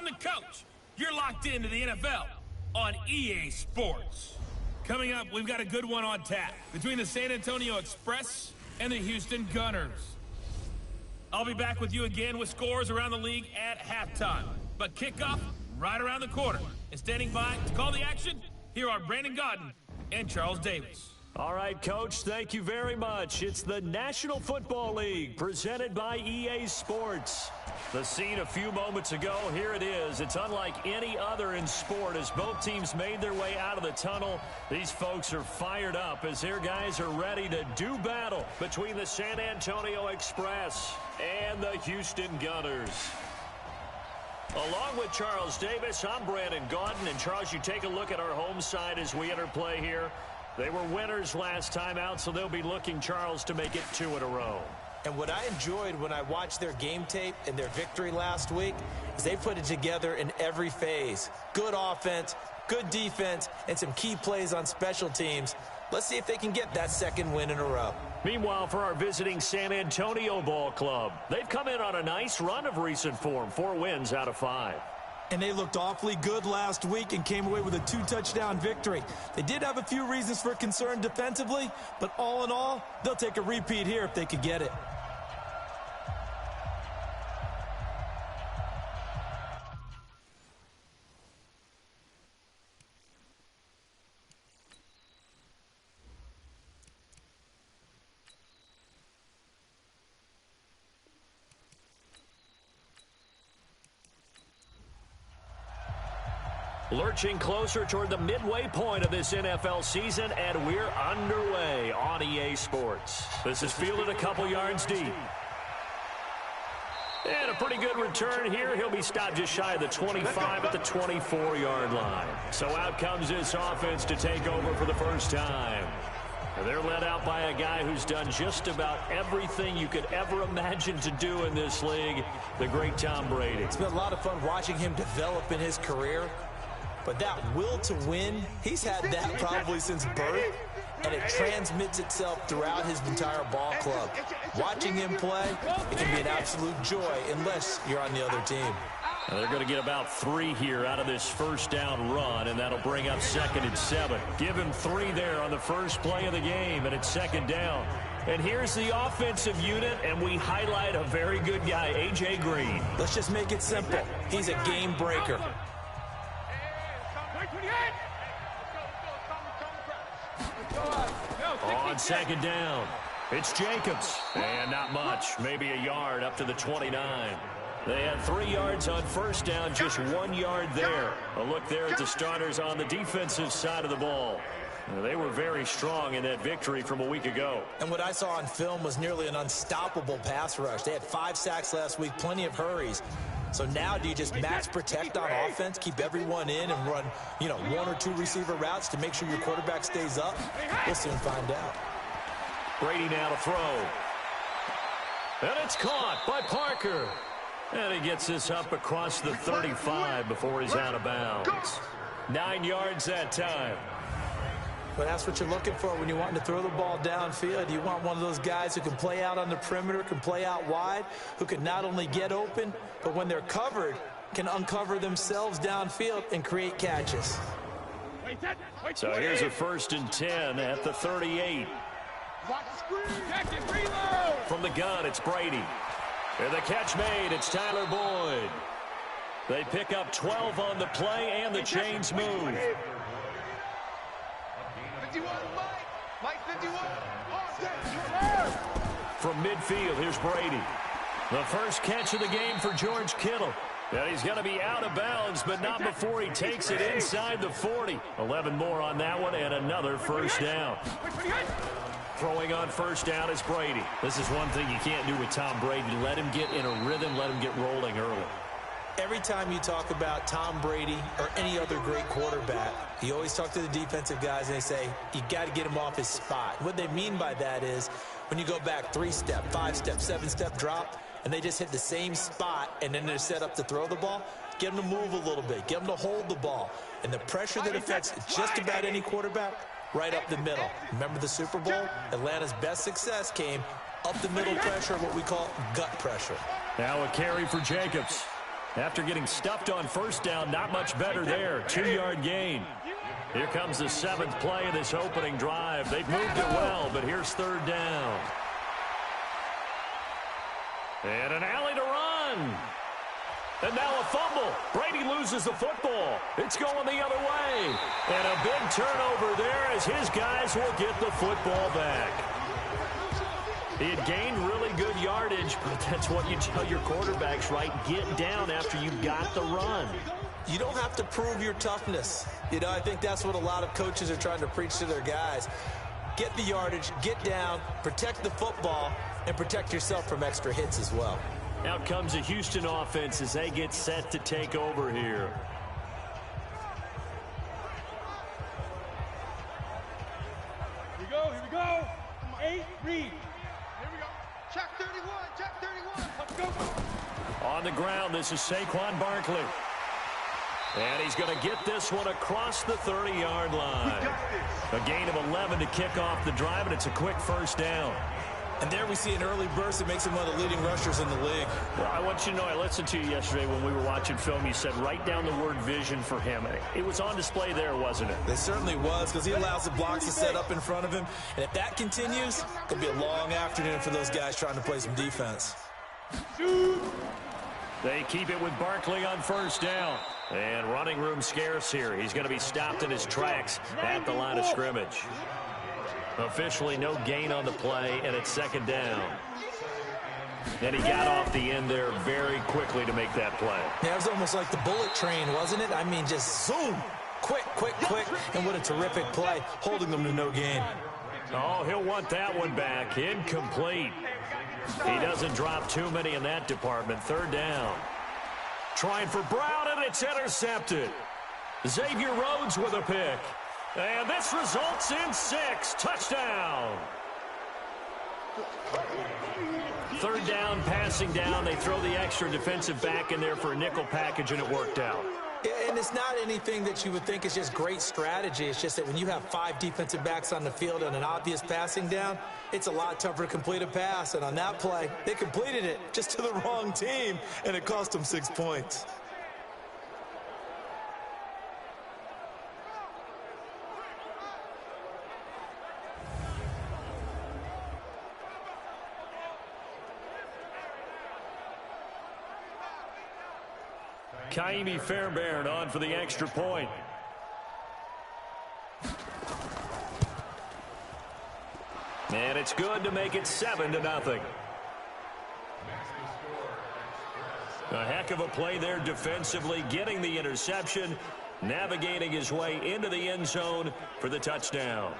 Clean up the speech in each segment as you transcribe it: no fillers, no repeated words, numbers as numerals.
the coach. You're locked into the NFL on EA Sports. Coming up, we've got a good one on tap between the San Antonio Express and the Houston Gunners. I'll be back with you again with scores around the league at halftime. But kickoff right around the corner. And standing by to call the action, here are Brandon Godden and Charles Davis. All right, Coach, thank you very much. It's the National Football League presented by EA Sports. The scene a few moments ago, here it is. It's unlike any other in sport as both teams made their way out of the tunnel. These folks are fired up as their guys are ready to do battle between the San Antonio Express and the Houston Gunners. Along with Charles Davis, I'm Brandon Godden. And Charles, you take a look at our home side as we enter play here. They were winners last time out, so they'll be looking, Charles, to make it 2 in a row. And what I enjoyed when I watched their game tape and their victory last week is they put it together in every phase. Good offense, good defense, and some key plays on special teams. Let's see if they can get that second win in a row. Meanwhile, for our visiting San Antonio Ball Club, they've come in on a nice run of recent form, 4 wins out of 5. And they looked awfully good last week and came away with a 2-touchdown victory. They did have a few reasons for concern defensively, but all in all, they'll take a repeat here if they could get it. Lurching closer toward the midway point of this NFL season, and we're underway on EA Sports. This is fielded a couple yards deep. And a pretty good return here. He'll be stopped just shy of the 25 at the 24-yard line. So out comes this offense to take over for the first time. They're led out by a guy who's done just about everything you could ever imagine to do in this league, the great Tom Brady. It's been a lot of fun watching him develop in his career. But that will to win, he's had that probably since birth, and it transmits itself throughout his entire ball club. Watching him play, it can be an absolute joy unless you're on the other team. Now they're going to get about 3 here out of this first down run, and that'll bring up 2nd and 7. Give him 3 there on the first play of the game, and it's 2nd down. And here's the offensive unit, and we highlight a very good guy, A.J. Green. Let's just make it simple. He's a game breaker. On 2nd down, it's Jacobs. And not much, maybe a yard up to the 29. They had 3 yards on first down, just 1 yard there. A look there at the starters on the defensive side of the ball. They were very strong in that victory from a week ago. And what I saw on film was nearly an unstoppable pass rush. They had 5 sacks last week, plenty of hurries. So now do you just max protect on offense, keep everyone in and run, 1 or 2 receiver routes to make sure your quarterback stays up? We'll soon find out. Brady now to throw. And it's caught by Parker. And he gets this up across the 35 before he's out of bounds. 9 yards that time. But that's what you're looking for when you want to throw the ball downfield. You want one of those guys who can play out on the perimeter, can play out wide, who can not only get open, but when they're covered, can uncover themselves downfield and create catches. So here's a 1st and 10 at the 38. From the gun, it's Brady. And the catch made, it's Tyler Boyd. They pick up 12 on the play, and the chains move. From midfield, here's Brady. The first catch of the game for George Kittle. And he's going to be out of bounds, but not before he takes it inside the 40. 11 more on that one, and another first down. Throwing on first down is Brady. This is one thing you can't do with Tom Brady. Let him get in a rhythm, let him get rolling early. Every time you talk about Tom Brady or any other great quarterback, you always talk to the defensive guys and they say, you got to get him off his spot. What they mean by that is when you go back 3-step, 5-step, 7-step drop, and they just hit the same spot and then they're set up to throw the ball, get them to move a little bit, get them to hold the ball. And the pressure that affects just about any quarterback, right up the middle. Remember the Super Bowl? Atlanta's best success came up the middle pressure, what we call gut pressure. Now a carry for Jacobs. After getting stuffed on first down, not much better there. 2-yard gain. Here comes the 7th play of this opening drive. They've moved it well, but here's 3rd down. And an alley to run. And now a fumble. Brady loses the football. It's going the other way. And a big turnover there as his guys will get the football back. He had gained really good yardage, but that's what you tell your quarterbacks, right? Get down after you've got the run. You don't have to prove your toughness. You know, I think that's what a lot of coaches are trying to preach to their guys. Get the yardage, get down, protect the football, and protect yourself from extra hits as well. Out comes the Houston offense as they get set to take over here. Here we go. 8, read. Here we go. Check 31, check 31. Let's go. On the ground, this is Saquon Barkley. And he's going to get this one across the 30-yard line. A gain of 11 to kick off the drive, and it's a quick first down. And there we see an early burst that makes him one of the leading rushers in the league. Well, I want you to know, I listened to you yesterday when we were watching film. You said write down the word vision for him. It was on display there, wasn't it? It certainly was, because he allows the blocks to set up in front of him. And if that continues, it'll be a long afternoon for those guys trying to play some defense. They keep it with Barkley on first down. And running room scarce here. He's going to be stopped in his tracks at the line of scrimmage. Officially no gain on the play, and it's 2nd down. And he got off the end there very quickly to make that play. Yeah, it was almost like the bullet train, wasn't it? I mean, just zoom, quick, and what a terrific play, holding them to no gain. Oh, he'll want that one back. Incomplete. He doesn't drop too many in that department. 3rd down. Trying for Brown, and it's intercepted. Xavier Rhodes with a pick. And this results in 6. Touchdown. 3rd down, passing down. They throw the extra defensive back in there for a nickel package, and it worked out. And it's not anything that you would think is just great strategy. It's just that when you have 5 defensive backs on the field and an obvious passing down, it's a lot tougher to complete a pass. And on that play, they completed it just to the wrong team, and it cost them 6 points. Kaimi Fairbairn on for the extra point. And it's good to make it 7-0. A heck of a play there defensively, getting the interception, navigating his way into the end zone for the touchdown.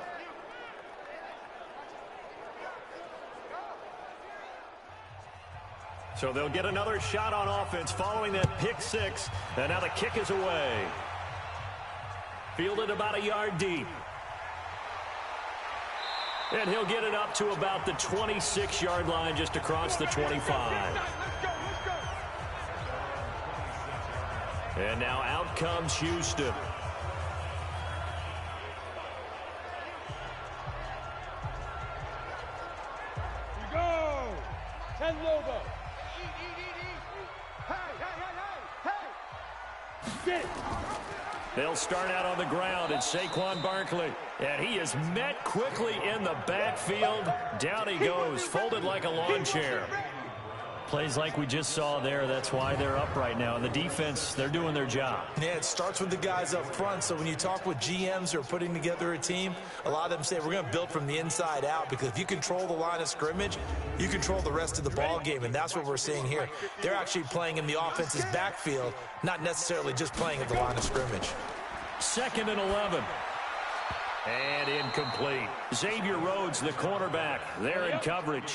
So they'll get another shot on offense following that pick 6. And now the kick is away. Fielded about a yard deep. And he'll get it up to about the 26-yard line, just across the 25. And now out comes Houston. Here we go. 10 Lobo. They'll start out on the ground. It's Saquon Barkley. And he is met quickly in the backfield. Down he goes, folded like a lawn chair. Plays like we just saw there. That's why they're up right now. And the defense, they're doing their job. Yeah, it starts with the guys up front. So when you talk with GMs who are putting together a team, a lot of them say we're going to build from the inside out, because if you control the line of scrimmage, you control the rest of the ball game. And that's what we're seeing here. They're actually playing in the offense's backfield, not necessarily just playing at the line of scrimmage. 2nd and 11. And incomplete. Xavier Rhodes, the cornerback, there in coverage.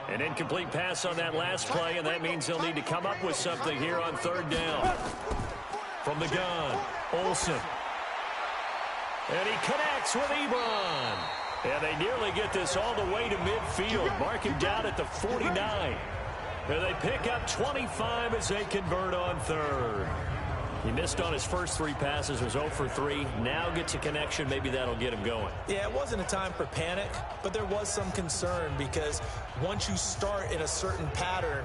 An incomplete pass on that last play, and that means they'll need to come up with something here on 3rd down. From the gun, Olsen. And he connects with Ebron. And they nearly get this all the way to midfield. Mark him down at the 49. And they pick up 25 as they convert on 3rd. He missed on his first 3 passes, was 0 for 3. Now gets a connection. Maybe that'll get him going. Yeah, it wasn't a time for panic, but there was some concern, because once you start in a certain pattern,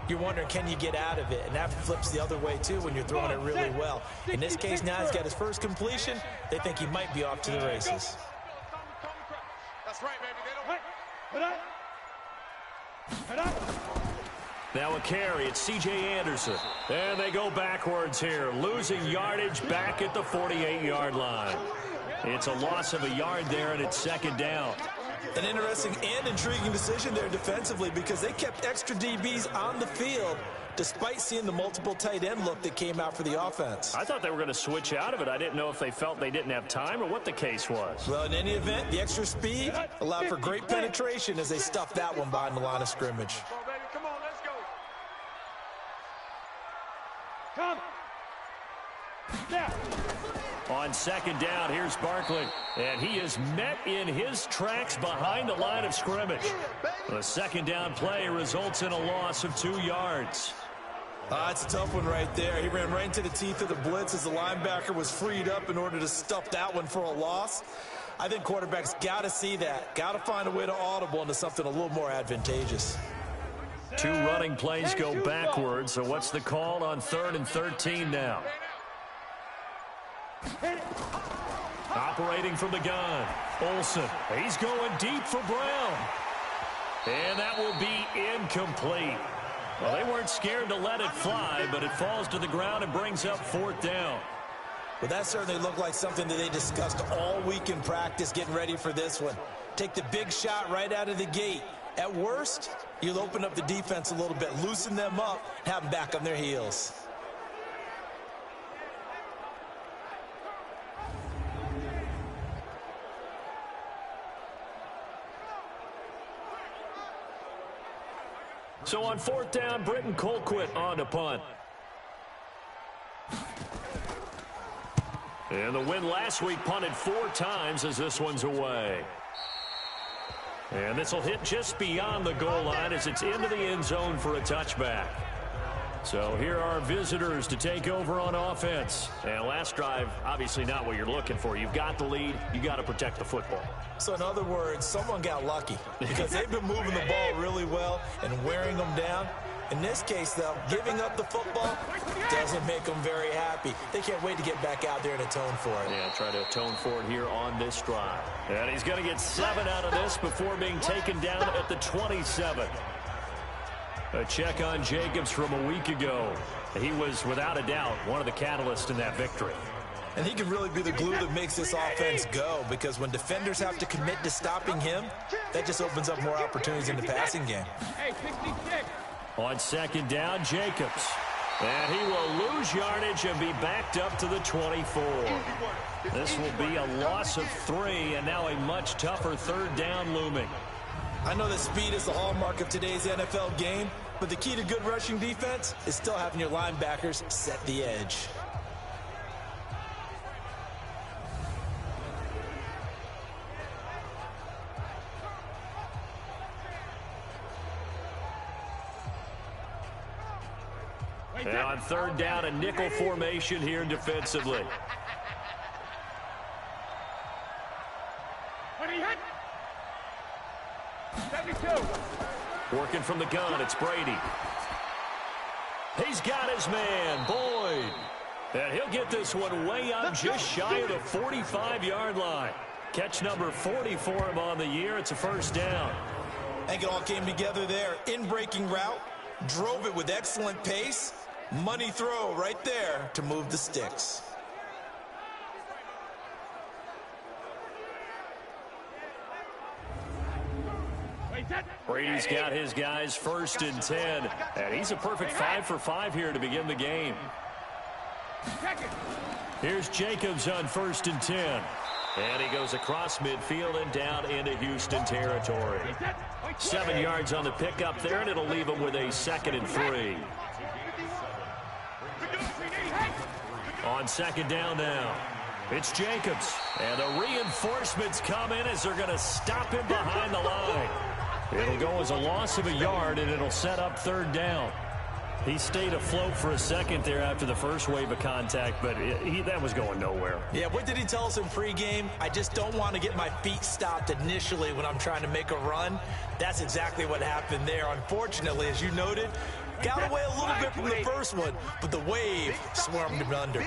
you're wondering, can you get out of it? And that flips the other way, too, when you're throwing it really well. In this case, now he's got his first completion. They think he might be off to the races. That's right, baby. Now a carry, it's C.J. Anderson. And they go backwards here, losing yardage back at the 48-yard line. It's a loss of a yard there, and it's second down. An interesting and intriguing decision there defensively because they kept extra DBs on the field despite seeing the multiple tight end look that came out for the offense. I thought they were going to switch out of it. I didn't know if they felt they didn't have time or what the case was. Well, in any event, the extra speed allowed for great penetration as they stuffed that one behind the line of scrimmage. Come on, let's go. Come. Now. On second down, here's Barkley. And he is met in his tracks behind the line of scrimmage. The second down play results in a loss of 2 yards. It's a tough one right there. He ran right into the teeth of the blitz as the linebacker was freed up in order to stuff that one for a loss. I think quarterbacks got to see that. Got to find a way to audible into something a little more advantageous. 2 running plays go backwards. So what's the call on 3rd and 13 now? Operating from the gun, Olsen. He's going deep for Brown. And that will be incomplete. Well, they weren't scared to let it fly, but it falls to the ground and brings up 4th down. Well, that certainly looked like something that they discussed all week in practice getting ready for this one. Take the big shot right out of the gate. At worst, you'll open up the defense a little bit, loosen them up, have them back on their heels. So on 4th down, Britton Colquitt on to punt. And the win last week punted 4 times as this one's away. And this will hit just beyond the goal line as it's into the end zone for a touchback. So here are visitors to take over on offense. And last drive, obviously not what you're looking for. You've got the lead. You got to protect the football. So in other words, someone got lucky because they've been moving the ball really well and wearing them down. In this case, though, giving up the football doesn't make them very happy. They can't wait to get back out there and atone for it. Yeah, try to atone for it here on this drive. And he's going to get 7 out of this before being taken down at the 27. A check on Jacobs from a week ago. He was, without a doubt, one of the catalysts in that victory. And he can really be the glue that makes this offense go because when defenders have to commit to stopping him, that just opens up more opportunities in the passing game. On second down, Jacobs. And he will lose yardage and be backed up to the 24. This will be a loss of 3 and now a much tougher 3rd down looming. I know that speed is the hallmark of today's NFL game, but the key to good rushing defense is still having your linebackers set the edge. And on 3rd down, a nickel formation here defensively. Working from the gun, it's Brady. He's got his man, Boyd. And he'll get this one way up just shy of the 45-yard line. Catch number 40 for him on the year. It's a 1st down. I think it all came together there. In-breaking route, drove it with excellent pace. Money throw right there to move the sticks. Brady's got his guys 1st and 10. And he's a perfect 5 for 5 here to begin the game. Here's Jacobs on 1st and 10. And he goes across midfield and down into Houston territory. 7 yards on the pickup there, and it'll leave him with a 2nd and 3. On 2nd down now, it's Jacobs. And the reinforcements come in as they're going to stop him behind the line. It'll go as a loss of a yard, and it'll set up 3rd down. He stayed afloat for a second there after the first wave of contact, but that was going nowhere. Yeah, what did he tell us in pregame? I just don't want to get my feet stopped initially when I'm trying to make a run. That's exactly what happened there. Unfortunately, as you noted, Got away a little bit from the first one, but the wave swarmed him under.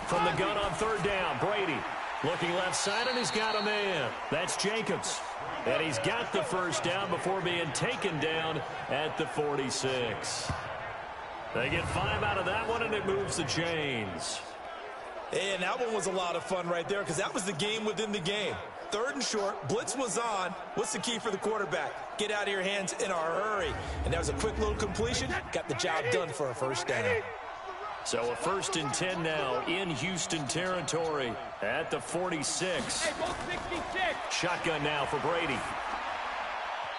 From the gun on third down, Brady looking left side, and he's got a man. That's Jacobs. And he's got the first down before being taken down at the 46. They get 5 out of that one, and it moves the chains. And that one was a lot of fun right there because that was the game within the game. Third and short, blitz was on. What's the key for the quarterback? Get out of your hands in a hurry. And that was a quick little completion. Got the job done for a first down. So a 1st and 10 now in Houston territory at the 46. Shotgun now for Brady.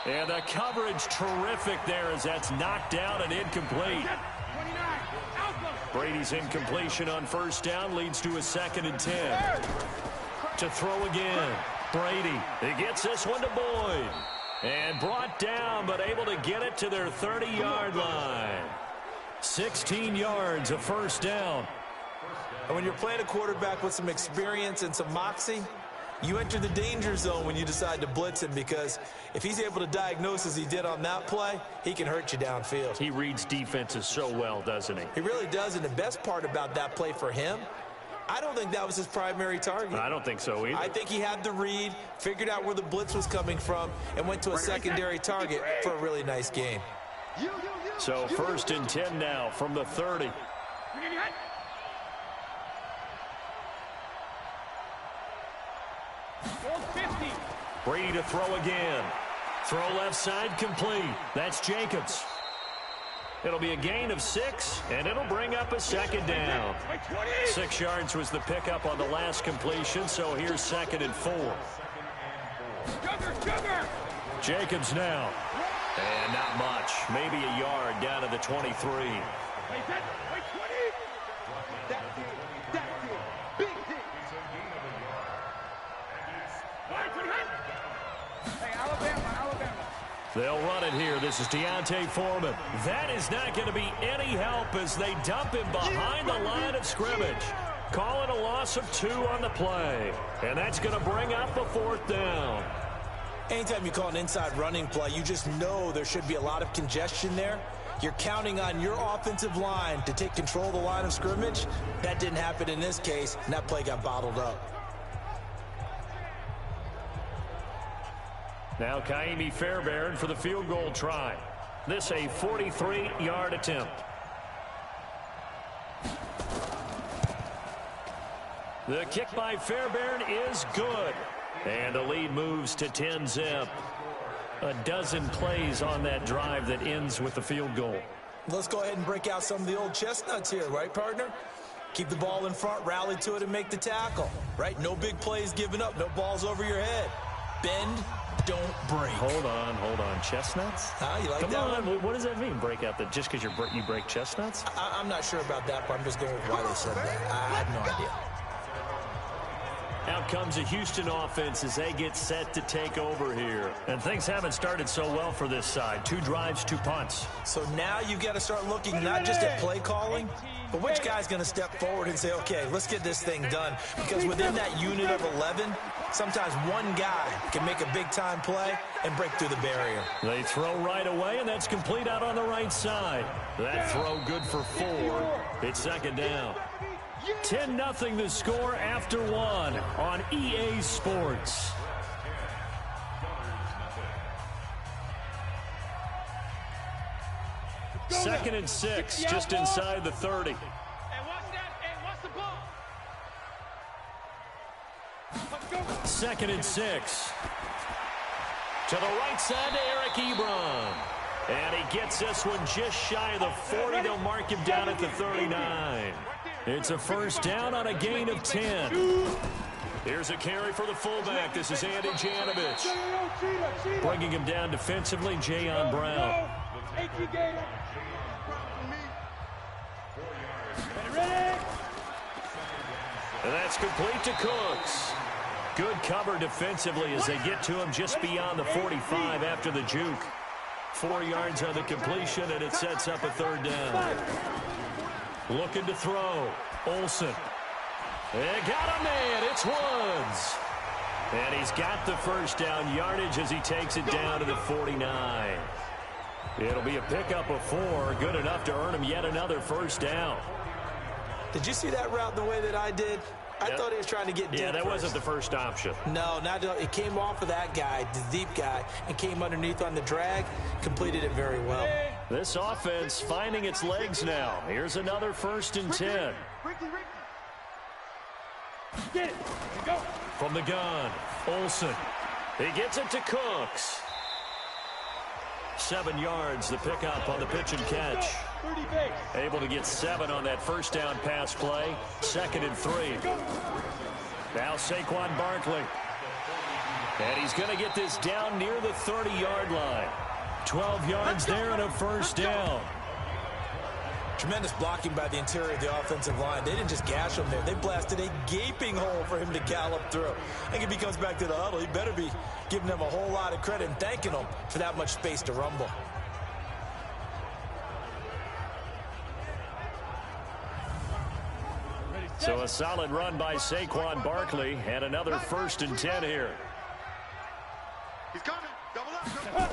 And the coverage terrific there as that's knocked down and incomplete. Brady's incompletion on first down leads to a 2nd and 10. To throw again. Brady, he gets this one to Boyd. And brought down, but able to get it to their 30-yard line. 16 yards, a first down. And when you're playing a quarterback with some experience and some moxie, you enter the danger zone when you decide to blitz him, because if he's able to diagnose as he did on that play, he can hurt you downfield. He reads defenses so well, doesn't he? He really does, and the best part about that play for him, I don't think that was his primary target. I don't think so either. I think he had the read, figured out where the blitz was coming from, and went to a secondary target for a really nice game. So 1st and 10 now from the 30. Brady to throw again. Throw left side complete. That's Jacobs. It'll be a gain of 6, and it'll bring up a 2nd down. 6 yards was the pickup on the last completion, so here's 2nd and 4. Jacobs now. And not much. Maybe a yard down to the 23. They'll run it here. This is Deontay Foreman. That is not going to be any help as they dump him behind the line of scrimmage. Calling a loss of 2 on the play. And that's going to bring up a 4th down. Anytime you call an inside running play, you just know there should be a lot of congestion there. You're counting on your offensive line to take control of the line of scrimmage. That didn't happen in this case, and that play got bottled up. Now Kaimi Fairbairn for the field goal try. This a 43-yard attempt. The kick by Fairbairn is good. And the lead moves to 10-zip. A dozen plays on that drive that ends with the field goal. Let's go ahead and break out some of the old chestnuts here, right, partner? Keep the ball in front, rally to it, and make the tackle, right? No big plays given up, no balls over your head. Bend, don't break. Hold on. Chestnuts? You like Come that on, one? what does that mean, break out? Just because you break chestnuts? I'm not sure about that, but I'm just going with why they said that. I have no idea. Out comes a Houston offense as they get set to take over here. And things haven't started so well for this side. 2 drives, 2 punts. So now you've got to start looking not just at play calling, but which guy's going to step forward and say, okay, let's get this thing done. Because within that unit of 11, sometimes one guy can make a big-time play and break through the barrier. They throw right away, and that's complete out on the right side. That throw good for 4. It's 2nd down. 10-0 the score after 1 on EA Sports. Second and 6, just inside the 30. 2nd and 6. To the right side to Eric Ebron. And he gets this one just shy of the 40. They'll mark him down at the 39. It's a first down on a gain of 10. Here's a carry for the fullback. This is Andy Janovich. Bringing him down defensively, Jayon Brown. And that's complete to Cooks. Good cover defensively as they get to him just beyond the 45 after the juke. 4 yards on the completion, and it sets up a 3rd down. Looking to throw. Olsen. They got a man. It's Woods. And he's got the first down yardage as he takes it down to the 49. It'll be a pickup of 4, good enough to earn him yet another first down. Did you see that route the way that I did? I thought he was trying to get deep. Yeah, that first. wasn't the first option. No, it came off of that guy, the deep guy, and came underneath on the drag, completed it very well. This offense finding its legs now. Here's another 1st and 10. Get it. Go. From the gun, Olsen. He gets it to Cooks. 7 yards, the pickup on the pitch and catch. 30 base. Able to get 7 on that first down pass play. 2nd and 3. Now Saquon Barkley. And he's going to get this down near the 30-yard line. 12 yards there and a first down. Tremendous blocking by the interior of the offensive line. They didn't just gash him there. They blasted a gaping hole for him to gallop through. I think if he comes back to the huddle, he better be giving them a whole lot of credit and thanking them for that much space to rumble. So a solid run by Saquon Barkley and another 1st and 10 here. He's coming. Double up. Double up.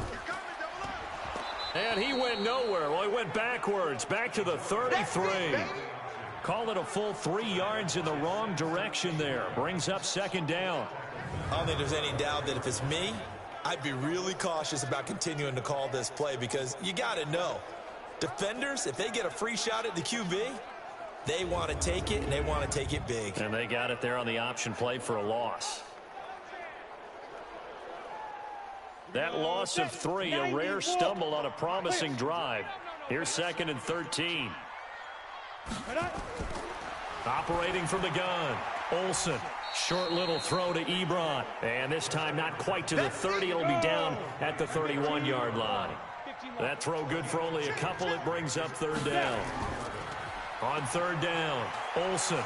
He's coming. Double up. And he went nowhere. Well, he went backwards, back to the 33. Call it a full 3 yards in the wrong direction there. Brings up 2nd down. I don't think there's any doubt that if it's me, I'd be really cautious about continuing to call this play because you got to know, defenders, if they get a free shot at the QB, they want to take it, and they want to take it big. And they got it there on the option play for a loss. That loss of 3, a rare stumble on a promising drive. Here's 2nd and 13. Operating from the gun, Olsen. Short little throw to Ebron. And this time not quite to the 30. It'll be down at the 31-yard line. That throw good for only a couple. It brings up 3rd down. On 3rd down, Olsen.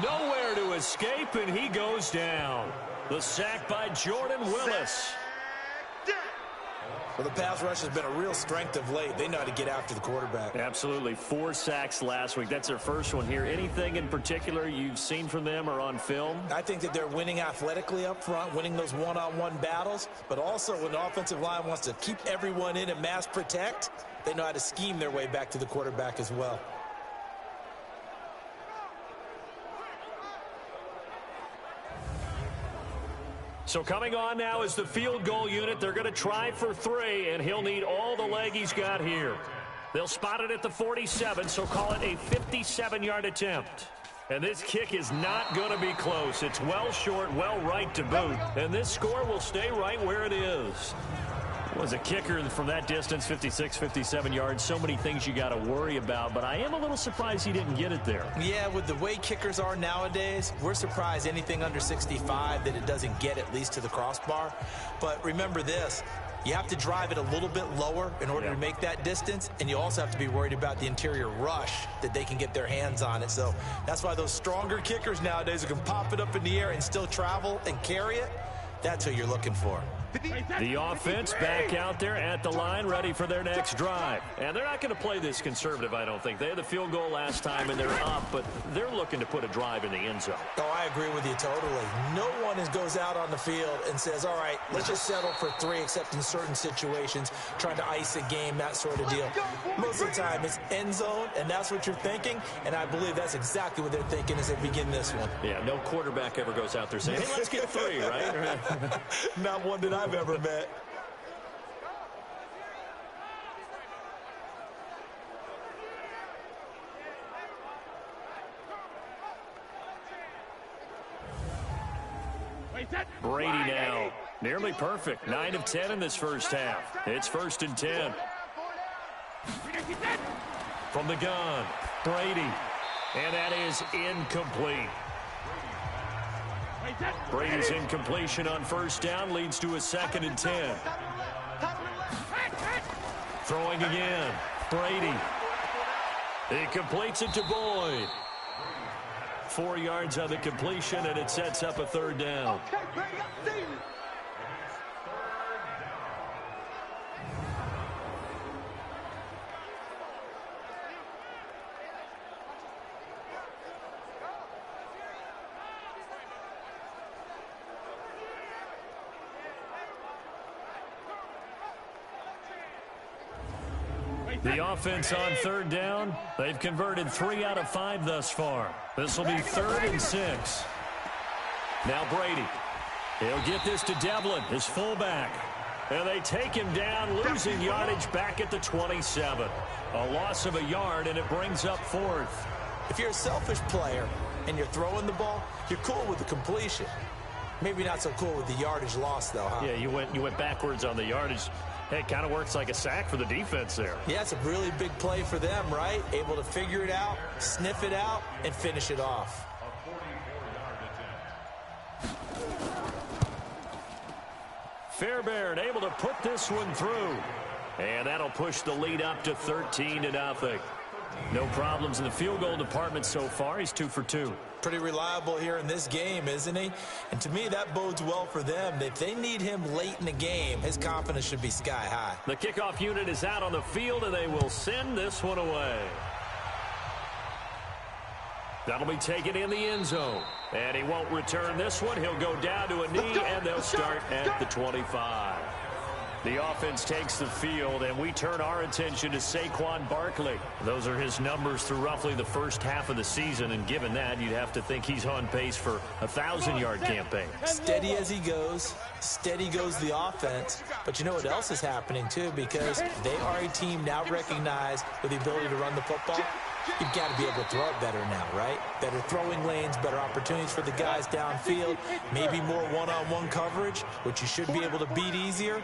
Nowhere to escape, and he goes down. The sack by Jordan Willis. Well, the pass rush has been a real strength of late. They know how to get after the quarterback. Absolutely. 4 sacks last week. That's their first one here. Anything in particular you've seen from them or on film? I think that they're winning athletically up front, winning those one-on-one battles, but also when the offensive line wants to keep everyone in and mass protect, they know how to scheme their way back to the quarterback as well. So coming on now is the field goal unit. They're going to try for 3, and he'll need all the leg he's got here. They'll spot it at the 47, so call it a 57-yard attempt. And this kick is not going to be close. It's well short, well right to boot. And this score will stay right where it is. Was a kicker from that distance, 56, 57 yards. So many things you got to worry about, but I am a little surprised he didn't get it there. Yeah, with the way kickers are nowadays, we're surprised anything under 65 that it doesn't get at least to the crossbar. But remember this, you have to drive it a little bit lower in order to make that distance, and you also have to be worried about the interior rush that they can get their hands on it. So that's why those stronger kickers nowadays who can pop it up in the air and still travel and carry it, that's who you're looking for. The offense back out there at the line, ready for their next drive. And they're not going to play this conservative, I don't think. They had the field goal last time, and they're up, but they're looking to put a drive in the end zone. Oh, I agree with you totally. No one goes out on the field and says, all right, let's just settle for 3, except in certain situations, trying to ice a game, that sort of deal. Most of the time, it's end zone, and that's what you're thinking, and I believe that's exactly what they're thinking as they begin this one. Yeah, no quarterback ever goes out there saying, hey, let's get 3, right? Not one that I've ever met. Brady now, nearly perfect. 9 of 10 in this first half. It's 1st and 10. From the gun, Brady. And that is incomplete. Brady's incompletion on 1st down leads to a 2nd and 10. Throwing again, Brady. He completes it to Boyd. 4 yards on the completion, and it sets up a 3rd down. The offense on third down, they've converted 3 out of 5 thus far. This will be 3rd and 6. Now Brady. He'll get this to Devlin, his fullback. And they take him down, losing yardage back at the 27. A loss of a yard, and it brings up 4th. If you're a selfish player and you're throwing the ball, you're cool with the completion. Maybe not so cool with the yardage loss, though, huh? Yeah, you went backwards on the yardage. Hey, it kind of works like a sack for the defense there. Yeah, it's a really big play for them, right? Able to figure it out, sniff it out, and finish it off. Fairbairn able to put this one through. And that'll push the lead up to 13-0. No problems in the field goal department so far. He's 2 for 2. Pretty reliable here in this game, isn't he? And to me, that bodes well for them. If they need him late in the game, his confidence should be sky high. The kickoff unit is out on the field, and they will send this one away. That'll be taken in the end zone. And he won't return this one. He'll go down to a knee, and they'll start at the 25. The offense takes the field, and we turn our attention to Saquon Barkley. Those are his numbers through roughly the first half of the season, and given that, you'd have to think he's on pace for a 1,000-yard campaign. Steady as he goes. Steady goes the offense. But you know what else is happening, too? Because they are a team now recognized with the ability to run the football. You've got to be able to throw it better now, right? Better throwing lanes, better opportunities for the guys downfield, maybe more one-on-one coverage, which you should be able to beat easier.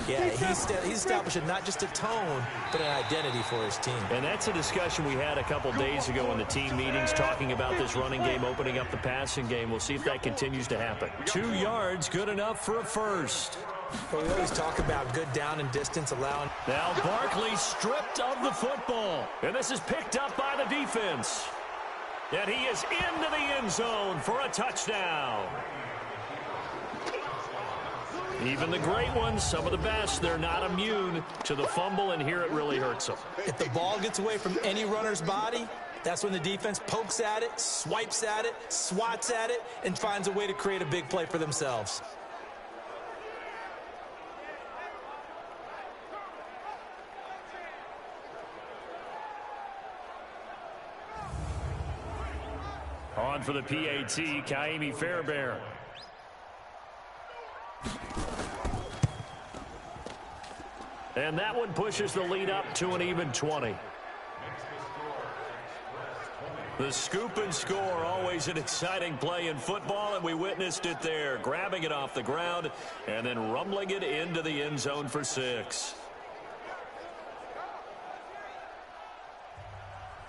Yeah, he's establishing not just a tone, but an identity for his team. And that's a discussion we had a couple days ago in the team meetings, talking about this running game opening up the passing game. We'll see if that continues to happen. 2 yards, good enough for a first. But we always talk about good down and distance allowing. Now Barkley stripped of the football. And this is picked up by the defense. And he is into the end zone for a touchdown. Even the great ones, some of the best, they're not immune to the fumble, and here it really hurts them. If the ball gets away from any runner's body, that's when the defense pokes at it, swipes at it, swats at it, and finds a way to create a big play for themselves. On for the PAT, Kaimi Fairbairn. And that one pushes the lead up to an even 20. The scoop and score, always an exciting play in football, and we witnessed it there, grabbing it off the ground and then rumbling it into the end zone for 6.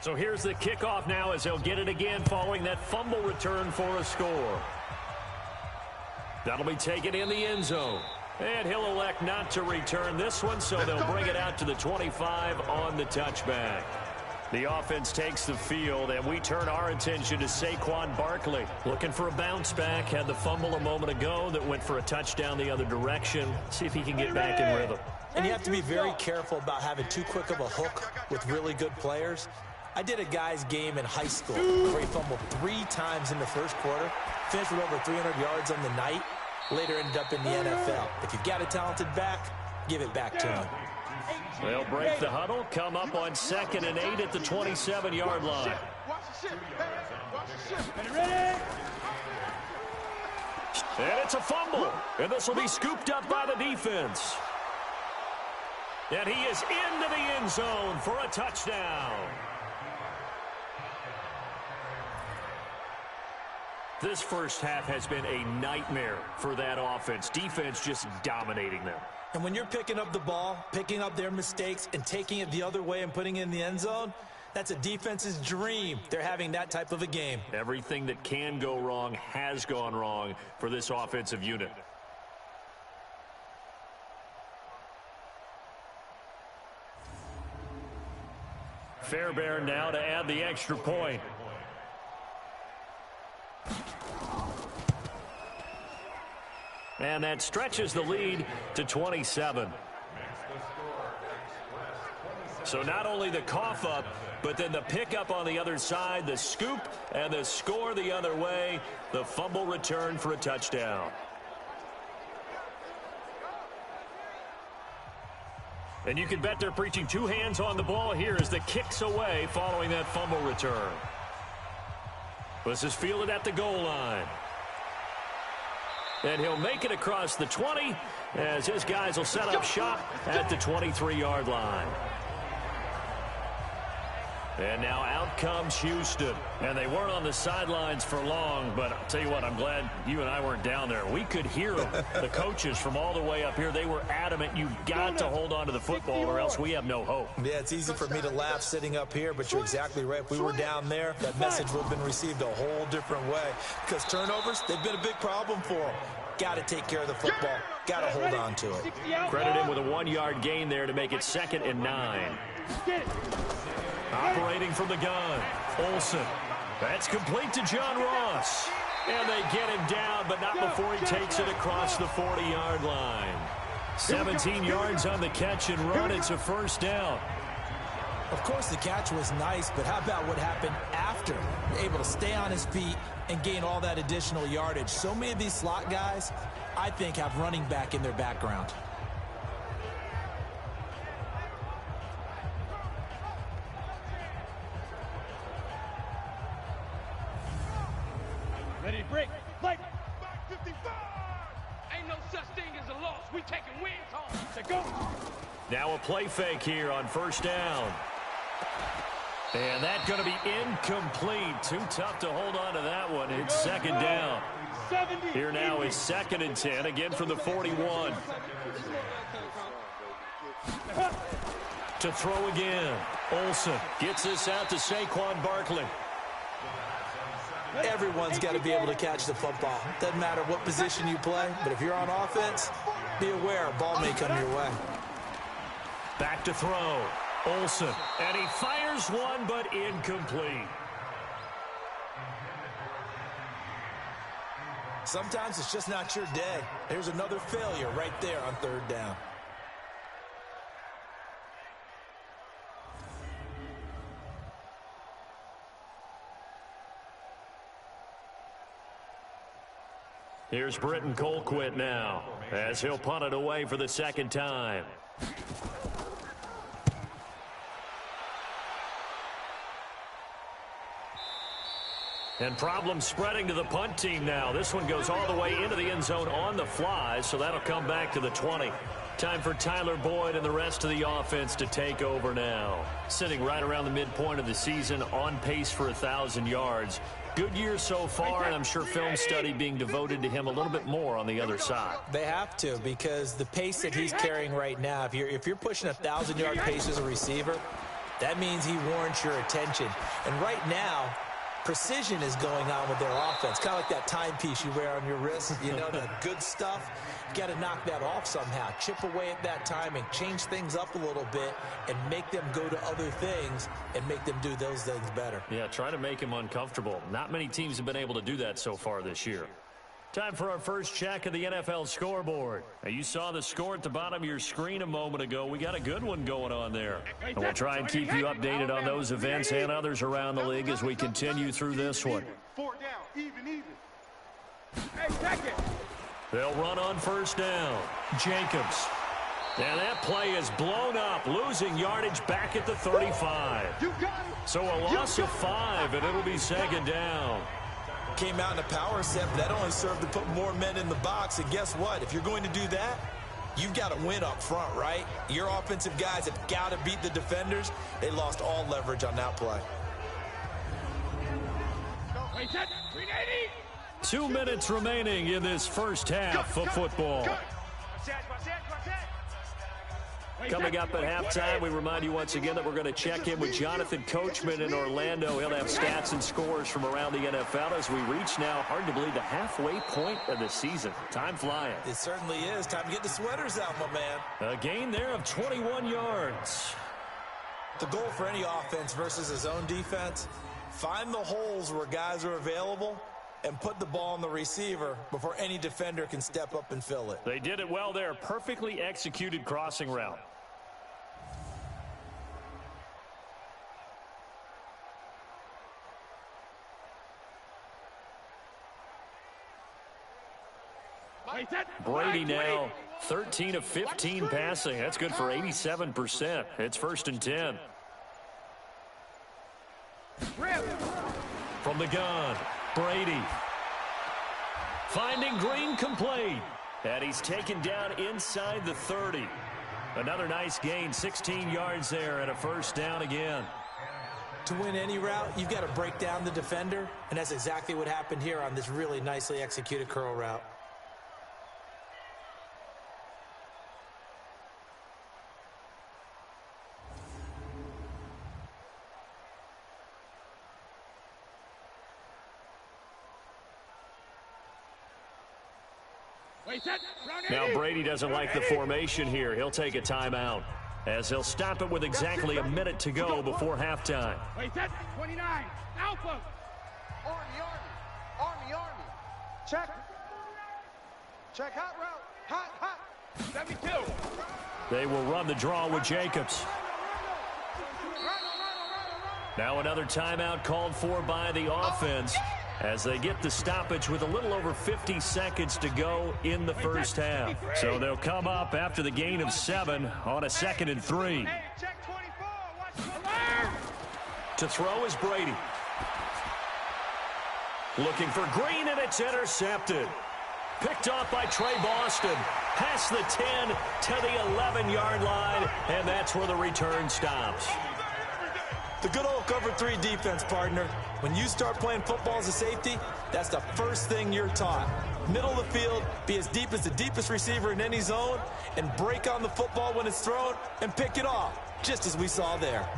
So here's the kickoff now as they'll get it again following that fumble return for a score. That'll be taken in the end zone. And he'll elect not to return this one, so they'll bring it out to the 25 on the touchback. The offense takes the field, and we turn our attention to Saquon Barkley. Looking for a bounce back. Had the fumble a moment ago that went for a touchdown the other direction. See if he can get back in rhythm. And you have to be very careful about having too quick of a hook with really good players. I did a guy's game in high school where he fumbled 3 times in the first quarter, finished with over 300 yards on the night, later ended up in the NFL. If you've got a talented back, give it back to him. They'll break the huddle, come up on 2nd and 8 at the 27-yard line. And it's a fumble, and this will be scooped up by the defense. And he is into the end zone for a touchdown. This first half has been a nightmare for that offense. Defense just dominating them. And when you're picking up the ball, picking up their mistakes, and taking it the other way and putting it in the end zone, that's a defense's dream. They're having that type of a game. Everything that can go wrong has gone wrong for this offensive unit. Fairbairn now to add the extra point. And that stretches the lead to 27. So not only the cough up, but then the pickup on the other side, the scoop, and the score the other way. The fumble return for a touchdown. And you can bet they're preaching two hands on the ball here as the kick's away following that fumble return. This is fielded at the goal line. And he'll make it across the 20 as his guys will set up shop at the 23-yard line. And now out comes Houston. And they weren't on the sidelines for long, but I'll tell you what, I'm glad you and I weren't down there. We could hear them, the coaches from all the way up here. They were adamant, you've got to hold on to the football or else we have no hope. Yeah, it's easy for me to laugh sitting up here, but you're exactly right. If we were down there, that message would have been received a whole different way. Because turnovers, they've been a big problem for them. Got to take care of the football. Got to hold on to it. Credit him with a 1-yard gain there to make it 2nd and 9. Operating from the gun, Olsen. That's complete to John Ross. And they get him down, but not before he takes it across the 40-yard line. 17 yards on the catch and run. It's a first down. Of course, the catch was nice, but how about what happened after? Able to stay on his feet and gain all that additional yardage. So many of these slot guys, I think, have running back in their background. Ready to break. Fight. 55. Ain't no such thing as a loss. We taking wins home. So go. Now a play fake here on first down. And that's going to be incomplete. Too tough to hold on to that one. It's 2nd down. 70. Here now is 2nd and 10, again from the 41. To throw again. Olsen gets this out to Saquon Barkley. Everyone's got to be able to catch the football. Doesn't matter what position you play, but if you're on offense, be aware a ball may come your way. Back to throw. Olsen. And he fires one, but incomplete. Sometimes it's just not your day. There's another failure right there on 3rd down. Here's Britton Colquitt now as he'll punt it away for the 2nd time. And problems spreading to the punt team now. This one goes all the way into the end zone on the fly, so that'll come back to the 20. Time for Tyler Boyd and the rest of the offense to take over now. Sitting right around the midpoint of the season, on pace for 1,000 yards. Good year so far, and I'm sure film study being devoted to him a little bit more on the other side. They have to, because the pace that he's carrying right now, if you're pushing 1,000-yard pace as a receiver, that means he warrants your attention. And right now, precision is going on with their offense. Kind of like that timepiece you wear on your wrist. You know, that good stuff. You got to knock that off somehow. Chip away at that timing. Change things up a little bit and make them go to other things and make them do those things better. Yeah, try to make him uncomfortable. Not many teams have been able to do that so far this year. Time for our first check of the NFL scoreboard. Now, you saw the score at the bottom of your screen a moment ago. We got a good one going on there. And we'll try and keep you updated on those events and others around the league as we continue through this one. 4 down, even. Hey, second. They'll run on first down. Jacobs. And that play is blown up, losing yardage back at the 35. So a loss of 5, and it'll be 2nd down. Came out in a power set, but that only served to put more men in the box. And guess what? If you're going to do that, you've got to win up front, right? Your offensive guys have got to beat the defenders. They lost all leverage on that play. 2 minutes remaining in this first half of football. Coming up at halftime, we remind you once again that we're going to check in with Jonathan Coachman in Orlando. He'll have stats and scores from around the NFL as we reach now, hard to believe, the halfway point of the season. Time flying. It certainly is. Time to get the sweaters out, my man. A gain there of 21 yards. The goal for any offense versus his own defense, find the holes where guys are available and put the ball on the receiver before any defender can step up and fill it. They did it well there. Perfectly executed crossing route. Brady now 13 of 15 passing. That's good for 87%. It's 1st and 10. From the gun, Brady. Finding Green complete. And he's taken down inside the 30. Another nice gain, 16 yards there and a 1st down again. To win any route, you've got to break down the defender, and that's exactly what happened here on this really nicely executed curl route. Now Brady doesn't like the formation here. He'll take a timeout, as he'll stop it with exactly a minute to go before halftime. 29, Alpha. Army. Check. Check, hot route. Hot. 72. They will run the draw with Jacobs. Now another timeout called for by the offense, as they get the stoppage with a little over 50 seconds to go in the first half. So they'll come up after the gain of 7 on a 2nd and 3. Check 24. Watch. To throw is Brady. Looking for Green, and it's intercepted. Picked off by Trey Boston. Past the 10 to the 11-yard line, and that's where the return stops. The good old cover 3 defense, partner. When you start playing football as a safety, that's the first thing you're taught. Middle of the field, be as deep as the deepest receiver in any zone, and break on the football when it's thrown and pick it off, just as we saw there.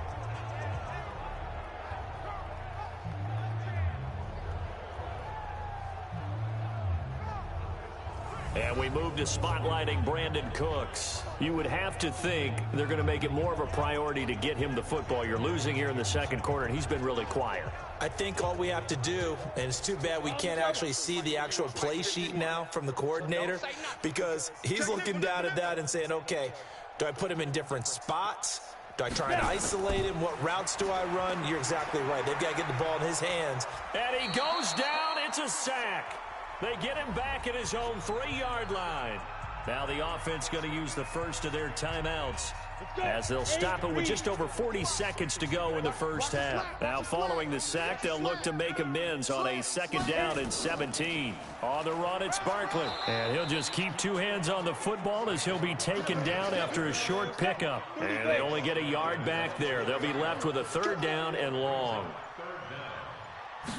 And we move to spotlighting Brandon Cooks. You would have to think they're going to make it more of a priority to get him the football. You're losing here in the 2nd quarter, and he's been really quiet. I think all we have to do, and it's too bad we can't actually see the actual play sheet now from the coordinator, because he's looking down at that and saying, okay, do I put him in different spots? Do I try and isolate him? What routes do I run? You're exactly right. They've got to get the ball in his hands. And he goes down. It's a sack. They get him back at his own 3-yard line. Now the offense going to use the first of their timeouts, as they'll stop it with just over 40 seconds to go in the first half. Now following the sack, they'll look to make amends on a 2nd down and 17. On the run, it's Barkley. And he'll just keep 2 hands on the football, as he'll be taken down after a short pickup. And they only get a yard back there. They'll be left with a 3rd down and long.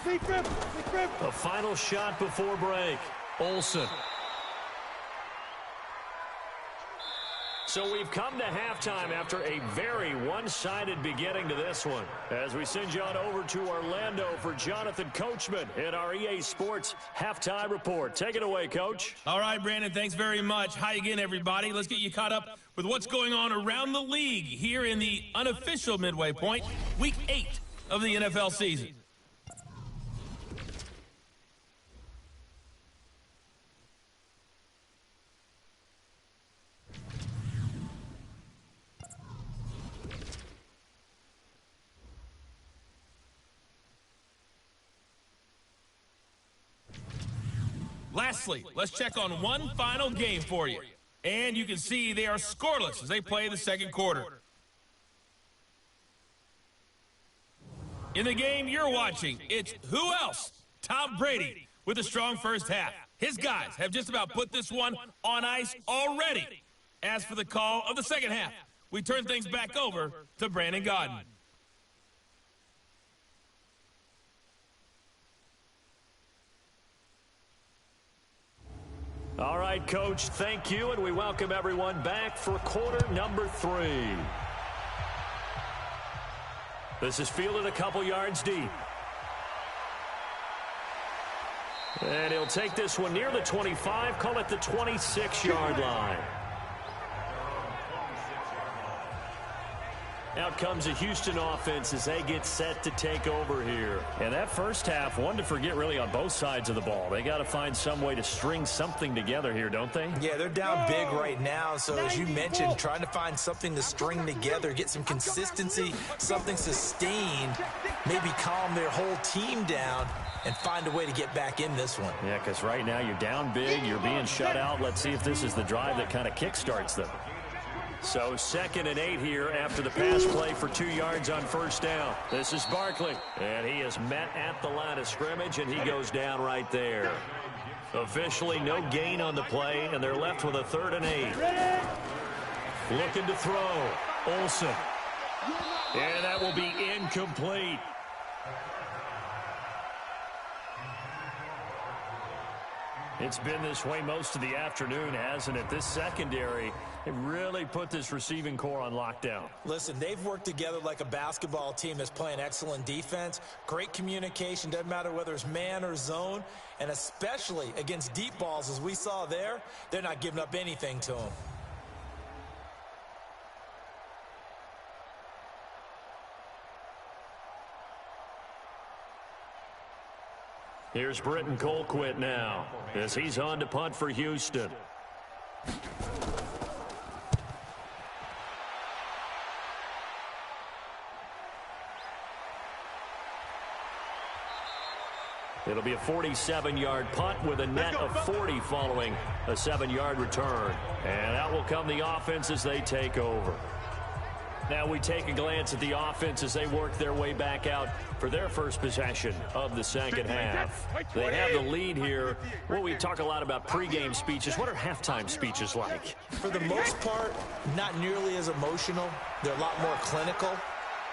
The final shot before break. Olsen. So we've come to halftime after a very one-sided beginning to this one, as we send you on over to Orlando for Jonathan Coachman in our EA Sports Halftime Report. Take it away, Coach. All right, Brandon, thanks very much. Hi again, everybody. Let's get you caught up with what's going on around the league here in the unofficial midway point, Week 8 of the NFL season. Lastly, let's check on one final game for you. And you can see they are scoreless as they play the 2nd quarter. In the game you're watching, it's who else? Tom Brady with a strong first half. His guys have just about put this one on ice already. As for the call of the 2nd half, we turn things back over to Brandon Gaudin. All right, Coach, thank you, and we welcome everyone back for quarter number 3. This is fielded a couple yards deep. And he'll take this one near the 25, call it the 26-yard line. Out comes the Houston offense as they get set to take over here. And that first half, one to forget really on both sides of the ball. They got to find some way to string something together here, don't they? Yeah, they're down big right now. So as you mentioned, trying to find something to string together, get some consistency, something sustained, maybe calm their whole team down and find a way to get back in this one. Yeah, because right now you're down big, you're being shut out. Let's see if this is the drive that kind of kickstarts them. So 2nd and 8 here after the pass play for 2 yards on first down. This is Barkley, and he is met at the line of scrimmage, and he goes down right there. Officially no gain on the play, and they're left with a 3rd and 8. Looking to throw. Olsen. And that will be incomplete. It's been this way most of the afternoon, hasn't it? This secondary, it really put this receiving core on lockdown. Listen, they've worked together like a basketball team that's playing excellent defense. Great communication, doesn't matter whether it's man or zone. And especially against deep balls, as we saw there, they're not giving up anything to them. Here's Britton Colquitt now as he's on to punt for Houston. It'll be a 47-yard punt with a net of 40 following a 7-yard return. And out will come the offense as they take over. Now we take a glance at the offense as they work their way back out for their first possession of the second half. They have the lead here. Well, we talk a lot about pregame speeches. What are halftime speeches like? For the most part, not nearly as emotional. They're a lot more clinical.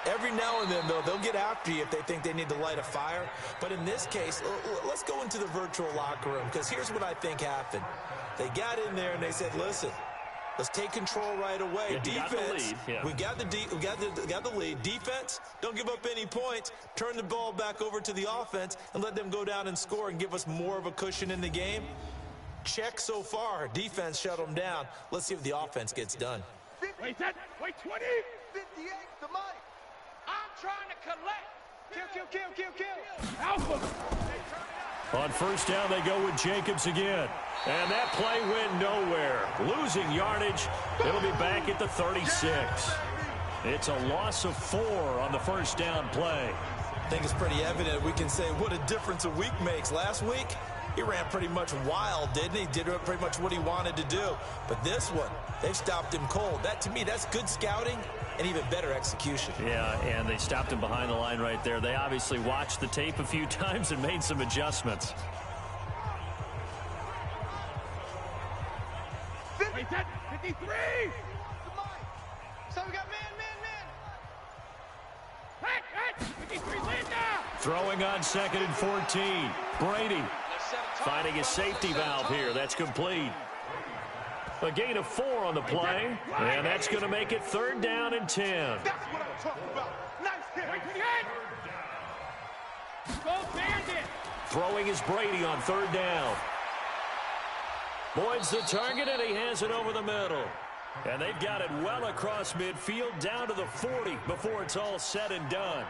Every now and then, though, they'll get after you if they think they need to light a fire. But in this case, let's go into the virtual locker room, because here's what I think happened. They got in there and they said, listen, let's take control right away. Yeah, defense, we got the lead. Defense, don't give up any points. Turn the ball back over to the offense and let them go down and score and give us more of a cushion in the game. Check so far. Defense shut them down. Let's see if the offense gets done. Wait 20. 58 to Mike. I'm trying to collect. Kill. Alpha. On first down, they go with Jacobs again. And that play went nowhere. Losing yardage. It'll be back at the 36. It's a loss of 4 on the first down play. I think it's pretty evident. We can say what a difference a week makes. Last week, he ran pretty much wild, didn't he? Did pretty much what he wanted to do. But this one, they've stopped him cold. That, to me, that's good scouting and even better execution. Yeah, and they stopped him behind the line right there. They obviously watched the tape a few times and made some adjustments. 53. So we got man. Hey, 53 land now. Throwing on 2nd and 14. Brady finding a safety valve here. That's complete. A gain of 4 on the play, and that's going to make it 3rd down and 10. That's what I'm talking about. Nice hit. Go Bandit. Throwing is Brady on 3rd down. Boyd's the target, and he has it over the middle. And they've got it well across midfield, down to the 40 before it's all said and done.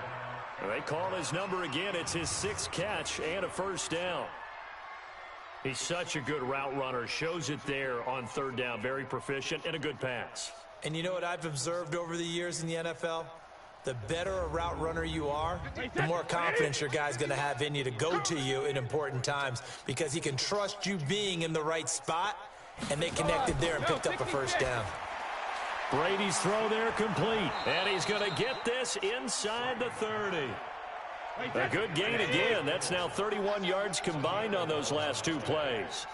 They call his number again. It's his 6th catch and a first down. He's such a good route runner. Shows it there on 3rd down. Very proficient and a good pass. And you know what I've observed over the years in the NFL? The better a route runner you are, the more confidence your guy's going to have in you to go to you in important times, because he can trust you being in the right spot, and they connected there and picked up a first down. Brady's throw there complete, and he's going to get this inside the 30. A good gain again. That's now 31 yards combined on those last 2 plays.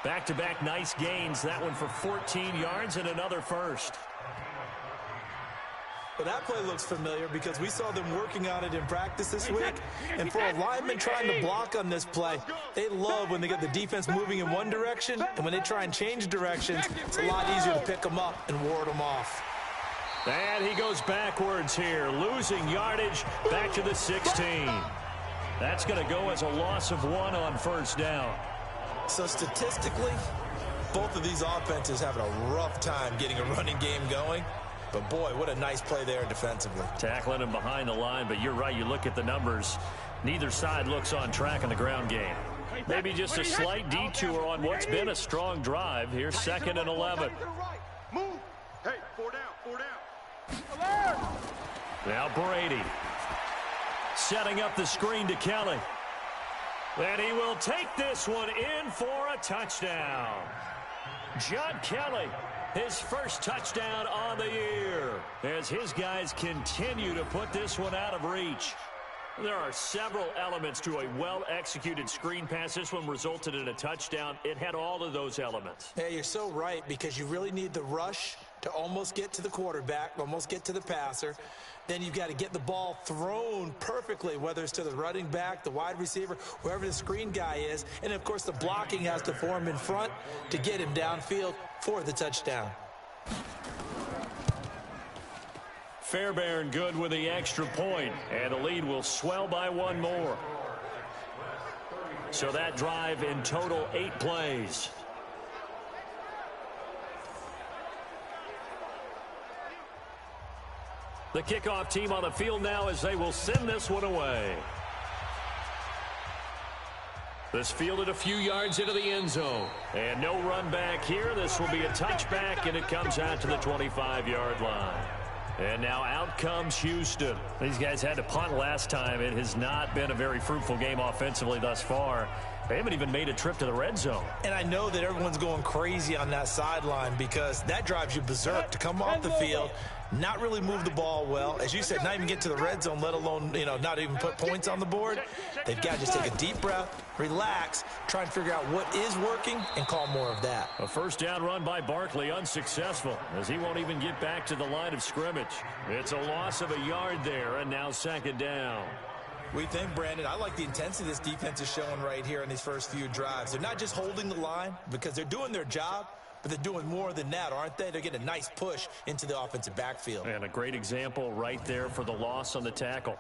Back-to-back nice gains. That one for 14 yards and another first. Well, that play looks familiar because we saw them working on it in practice this week. And for a lineman trying to block on this play, they love when they get the defense moving in one direction, and when they try and change directions, it's a lot easier to pick them up and ward them off. And he goes backwards here, losing yardage back to the 16. That's going to go as a loss of 1 on first down. So statistically, both of these offenses having a rough time getting a running game going. But, boy, what a nice play there defensively. Tackling him behind the line, but you're right. You look at the numbers. Neither side looks on track in the ground game. Maybe just a slight detour on what's been a strong drive. Here's 2nd and 11. Move. Hey, 4 down. Now Brady. Setting up the screen to Kelly. And he will take this one in for a touchdown. John Kelly, his first touchdown on the year, as his guys continue to put this one out of reach. There are several elements to a well-executed screen pass. This one resulted in a touchdown. It had all of those elements. Yeah, you're so right, because you really need the rush to almost get to the quarterback, almost get to the passer. Then you've got to get the ball thrown perfectly, whether it's to the running back, the wide receiver, whoever the screen guy is. And, of course, the blocking has to form in front to get him downfield for the touchdown. Fairbairn good with the extra point, and the lead will swell by 1 more. So that drive in total 8 plays. The kickoff team on the field now as they will send this one away. This fielded a few yards into the end zone. And no run back here. This will be a touchback, and it comes out to the 25-yard line. And now out comes Houston. These guys had to punt last time. It has not been a very fruitful game offensively thus far. They haven't even made a trip to the red zone. And I know that everyone's going crazy on that sideline, because that drives you berserk to come off the field, not really move the ball well. As you said, not even get to the red zone, let alone, not even put points on the board. They've got to just take a deep breath, relax, try and figure out what is working, and call more of that. A first down run by Barkley, unsuccessful, as he won't even get back to the line of scrimmage. It's a loss of a yard there, and now 2nd down. We think, Brandon, I like the intensity this defense is showing right here in these first few drives. They're not just holding the line because they're doing their job, but they're doing more than that, aren't they? They're getting a nice push into the offensive backfield. And a great example right there for the loss on the tackle.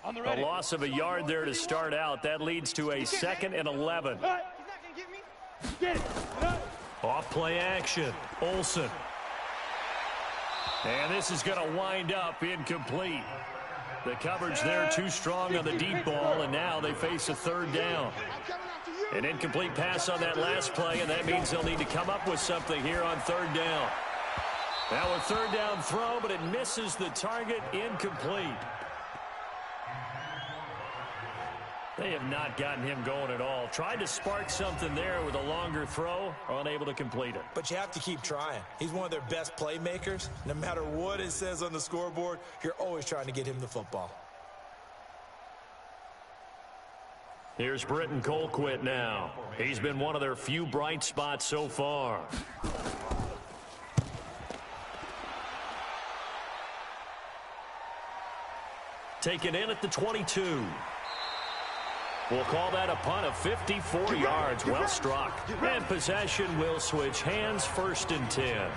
A loss of a yard there to start out. That leads to a 2nd and 11. Off play action. Olsen. And this is going to wind up incomplete. The coverage there too strong on the deep ball, and now they face a 3rd down. An incomplete pass on that last play, and that means they'll need to come up with something here on 3rd down. Now a 3rd down throw, but it misses the target, incomplete. They have not gotten him going at all. Tried to spark something there with a longer throw, unable to complete it. But you have to keep trying. He's one of their best playmakers. No matter what it says on the scoreboard, you're always trying to get him the football. Here's Britton Colquitt now. He's been one of their few bright spots so far. Taken in at the 22. We'll call that a punt of 54 yards. Well struck. And possession will switch hands, 1st and 10.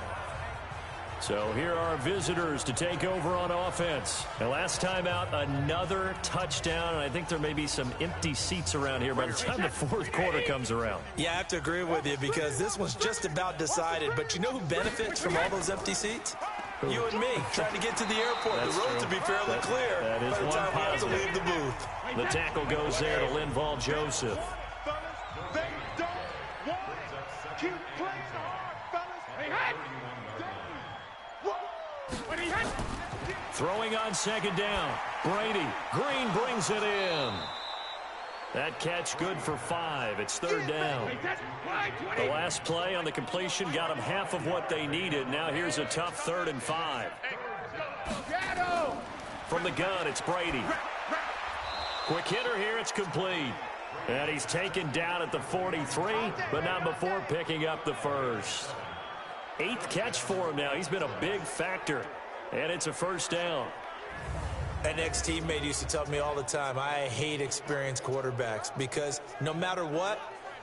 So here are visitors to take over on offense. And last time out, another touchdown. And I think there may be some empty seats around here by the time the 4th quarter comes around. Yeah, I have to agree with you, because this one's just about decided. But you know who benefits from all those empty seats? You and me, trying to get to the airport. That's the roads will be fairly clear that is by the one time we have to positive. leave the booth. The tackle goes there to Linval Joseph. They don't want it. Keep playing hard, fellas. Throwing on 2nd down. Brady. Green brings it in. That catch good for 5. It's 3rd down. The last play on the completion got them half of what they needed. Now here's a tough 3rd and 5. From the gun, it's Brady. Quick hitter here, it's complete. And he's taken down at the 43, but not before picking up the 1st. 8th catch for him now. He's been a big factor. And it's a 1st down. An ex-teammate used to tell me all the time, I hate experienced quarterbacks, because no matter what,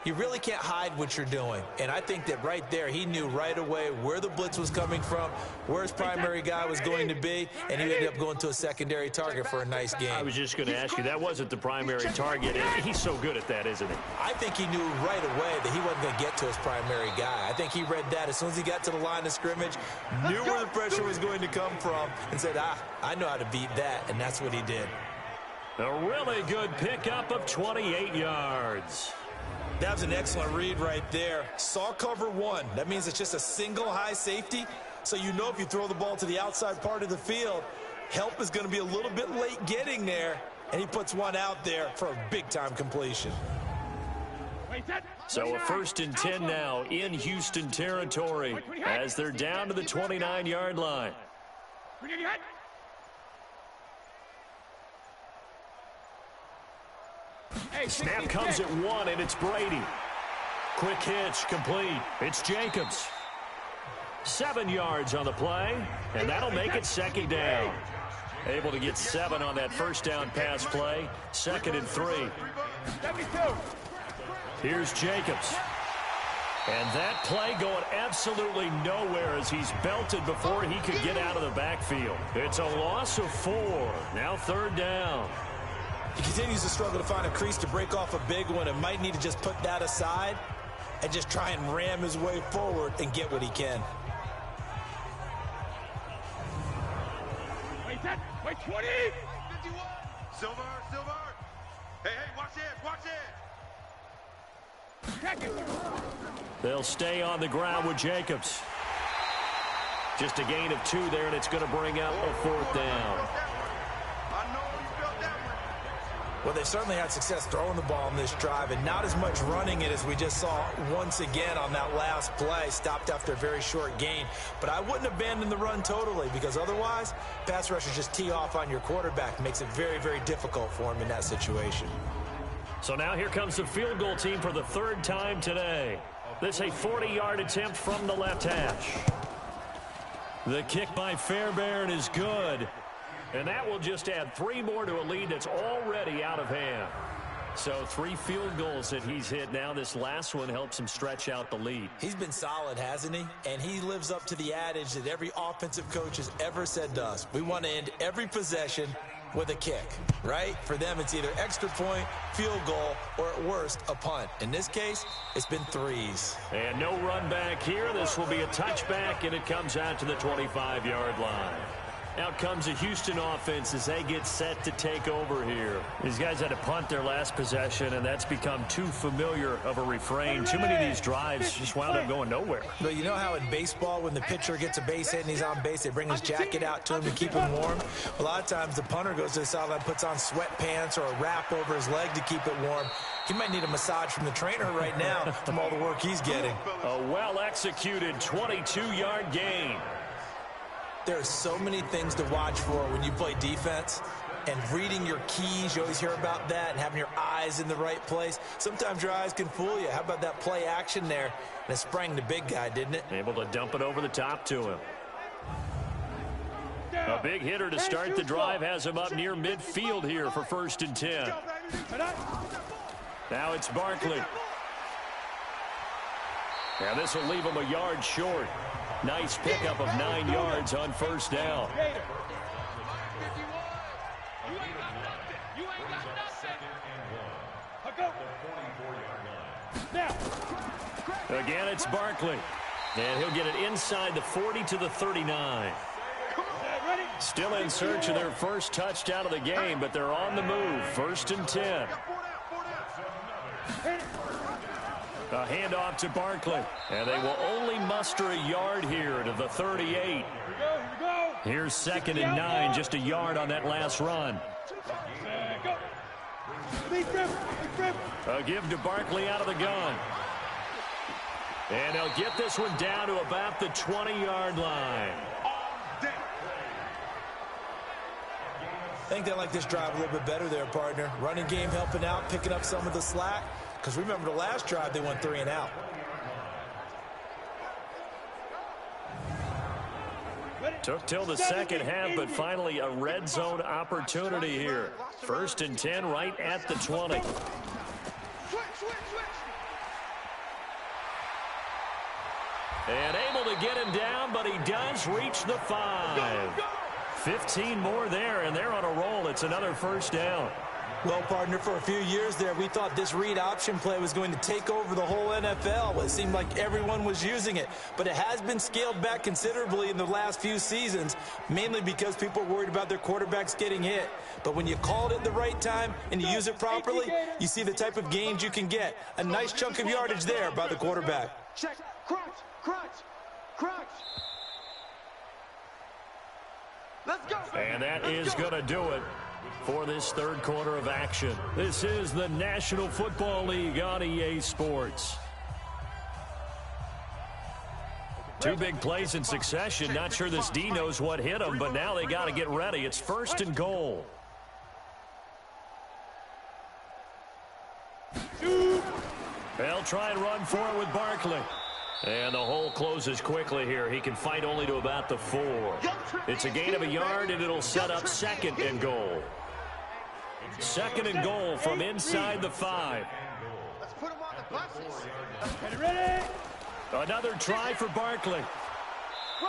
you really can't hide what you're doing. And I think that right there, he knew right away where the blitz was coming from, where his primary guy was going to be, and he ended up going to a secondary target for a nice game. I was just going to ask you, that wasn't the primary target. He's so good at that, isn't he? I think he knew right away that he wasn't going to get to his primary guy. I think he read that as soon as he got to the line of scrimmage, knew where the pressure was going to come from, and said, I know how to beat that, and that's what he did. A really good pickup of 28 yards. That was an excellent read right there. Saw cover one. That means it's just a single high safety. So you know if you throw the ball to the outside part of the field, help is going to be a little bit late getting there. And he puts one out there for a big-time completion. So a 1st and 10 now in Houston territory as they're down to the 29-yard line. Snap comes at 1, and it's Brady. Quick hitch, complete. It's Jacobs. 7 yards on the play, and that'll make it 2nd down. Able to get 7 on that 1st down pass play. 2nd and 3. Here's Jacobs. And that play going absolutely nowhere as he's belted before he could get out of the backfield. It's a loss of 4. Now 3rd down. He continues to struggle to find a crease to break off a big one and might need to just put that aside and just try and ram his way forward and get what he can. Wait, 20! 51! Silver! Hey, watch it! They'll stay on the ground with Jacobs. Just a gain of 2 there, and it's going to bring up a 4th down. Well, they certainly had success throwing the ball on this drive, and not as much running it as we just saw once again on that last play. Stopped after a very short gain. But I wouldn't abandon the run totally, because otherwise, pass rushers just tee off on your quarterback. Makes it very, very difficult for him in that situation. So now here comes the field goal team for the 3rd time today. This a 40-yard attempt from the left hash. The kick by Fairbairn is good. And that will just add 3 more to a lead that's already out of hand. So 3 field goals that he's hit now. This last one helps him stretch out the lead. He's been solid, hasn't he? And he lives up to the adage that every offensive coach has ever said to us. We want to end every possession with a kick, right? For them, it's either extra point, field goal, or at worst, a punt. In this case, it's been 3s. And no run back here. This will be a touchback, and it comes out to the 25-yard line. Out comes the Houston offense as they get set to take over here. These guys had to punt their last possession, and that's become too familiar of a refrain. Too many of these drives just wound up going nowhere. But you know how in baseball, when the pitcher gets a base hit and he's on base, they bring his jacket out to him to keep him warm? A lot of times the punter goes to the sideline, puts on sweatpants or a wrap over his leg to keep it warm. He might need a massage from the trainer right now from all the work he's getting. A well-executed 22-yard gain. There are so many things to watch for when you play defense, and reading your keys, you always hear about that, and having your eyes in the right place. Sometimes your eyes can fool you. How about that play action there? And it sprang the big guy, didn't it? Able to dump it over the top to him. A big hitter to start the drive has him up near midfield here for 1st and 10. Now it's Barkley. Now this will leave him a yard short. Nice pickup of 9 yards on 1st down. Again, it's Barkley. And he'll get it inside the 40 to the 39. Still in search of their first touchdown of the game, but they're on the move. 1st and 10. A handoff to Barkley. And they will only muster a yard here to the 38. Here's 2nd and 9, just a yard on that last run. A give to Barkley out of the gun. And he'll get this one down to about the 20-yard line. I think they like this drive a little bit better there, partner. Running game helping out, picking up some of the slack. Because remember the last drive, they went 3 and out. Took till the second half, but finally a red zone opportunity here. 1st and 10 right at the 20. And able to get him down, but he does reach the 5. 15 more there, and they're on a roll. It's another first down. Well, partner, for a few years there, we thought this read option play was going to take over the whole NFL. It seemed like everyone was using it, but it has been scaled back considerably in the last few seasons, mainly because people are worried about their quarterbacks getting hit. But when you call it at the right time and you use it properly, you see the type of gains you can get. A nice chunk of yardage there by the quarterback. Check, crunch, crunch, crunch. Let's go. And that is going to do it for this third quarter of action. This is the National Football League on EA Sports. 2 big plays in succession. Not sure this D knows what hit him, but now they got to get ready. It's 1st and goal. They'll try and run for it with Barkley. And the hole closes quickly here. He can fight only to about the 4. It's a gain of a yard, and it'll set up 2nd and goal. 2nd and goal from inside the 5. Let's put him on the buses. Ready? Another try for Barkley.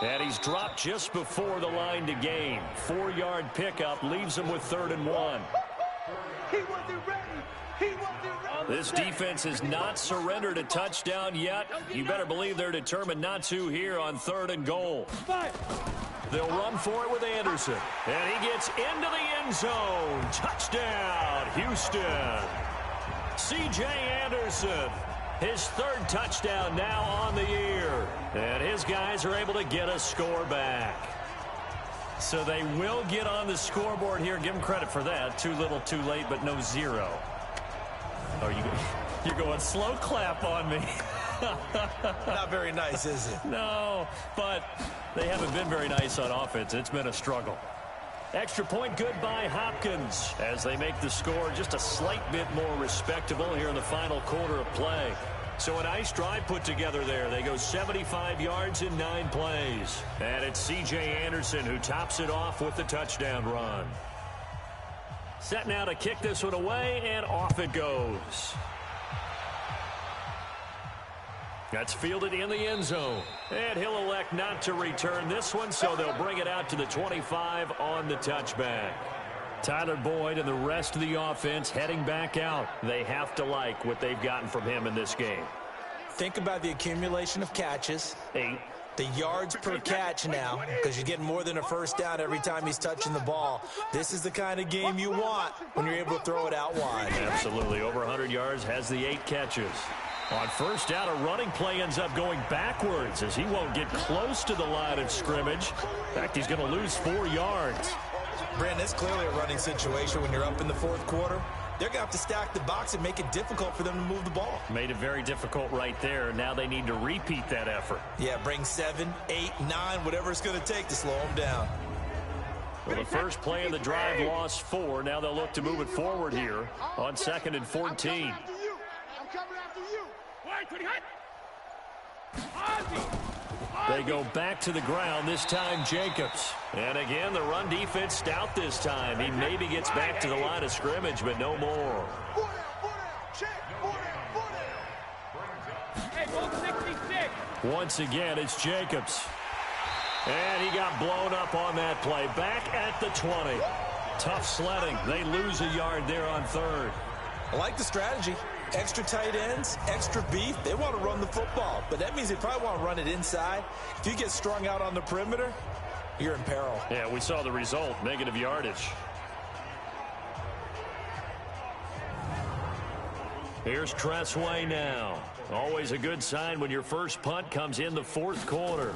And he's dropped just before the line to gain. 4-yard pickup leaves him with 3rd and 1. He wasn't ready. He wasn't ready. This defense has not surrendered a touchdown yet. You better believe they're determined not to here on 3rd and goal. 5. They'll run for it with Anderson. And he gets into the end zone. Touchdown, Houston. C.J. Anderson, his 3rd touchdown now on the year. And his guys are able to get a score back. So they will get on the scoreboard here. Give them credit for that. Too little, too late, but no 0. Oh, you're going slow clap on me. Not very nice, is it? No, but they haven't been very nice on offense. It's been a struggle. Extra point good by Hopkins as they make the score just a slight bit more respectable here in the final quarter of play. So a nice drive put together there. They go 75 yards in 9 plays. And it's C.J. Anderson who tops it off with the touchdown run. Set now to kick this one away, and off it goes. That's fielded in the end zone. And he'll elect not to return this one, so they'll bring it out to the 25 on the touchback. Tyler Boyd and the rest of the offense heading back out. They have to like what they've gotten from him in this game. Think about the accumulation of catches. 8. The yards per catch now, because you're getting more than a first down every time he's touching the ball. This is the kind of game you want when you're able to throw it out wide. Absolutely. Over 100 yards, has the 8 catches. On first down, a running play ends up going backwards as he won't get close to the line of scrimmage. In fact, he's going to lose 4 yards. Brandon, it's clearly a running situation when you're up in the 4th quarter. They're going to have to stack the box and make it difficult for them to move the ball. Made it very difficult right there. Now they need to repeat that effort. Yeah, bring 7, 8, 9, whatever it's going to take to slow them down. Well, the first play of the drive lost 4. Now they'll look to move it forward here on 2nd and 14. I'm coming after you. They go back to the ground, this time Jacobs. And again, the run defense stout this time. He maybe gets back to the line of scrimmage, but no more. Once again, it's Jacobs. And he got blown up on that play. Back at the 20. Tough sledding. They lose a yard there on 3rd. I like the strategy. Extra tight ends, extra beef. They want to run the football, but that means they probably want to run it inside. If you get strung out on the perimeter, you're in peril. Yeah, we saw the result, negative yardage. Here's Tressway now. Always a good sign when your first punt comes in the 4th quarter.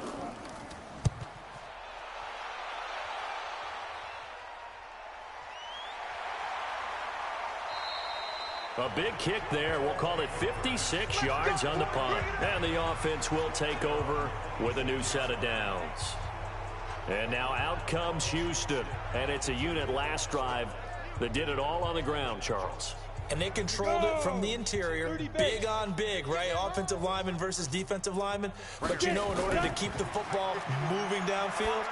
A big kick there. We'll call it 56 yards on the punt. And the offense will take over with a new set of downs. And now out comes Houston. And it's a unit last drive that did it all on the ground, Charles. And they controlled it from the interior. Big on big, right? Offensive lineman versus defensive lineman. But you know, in order to keep the football moving downfield,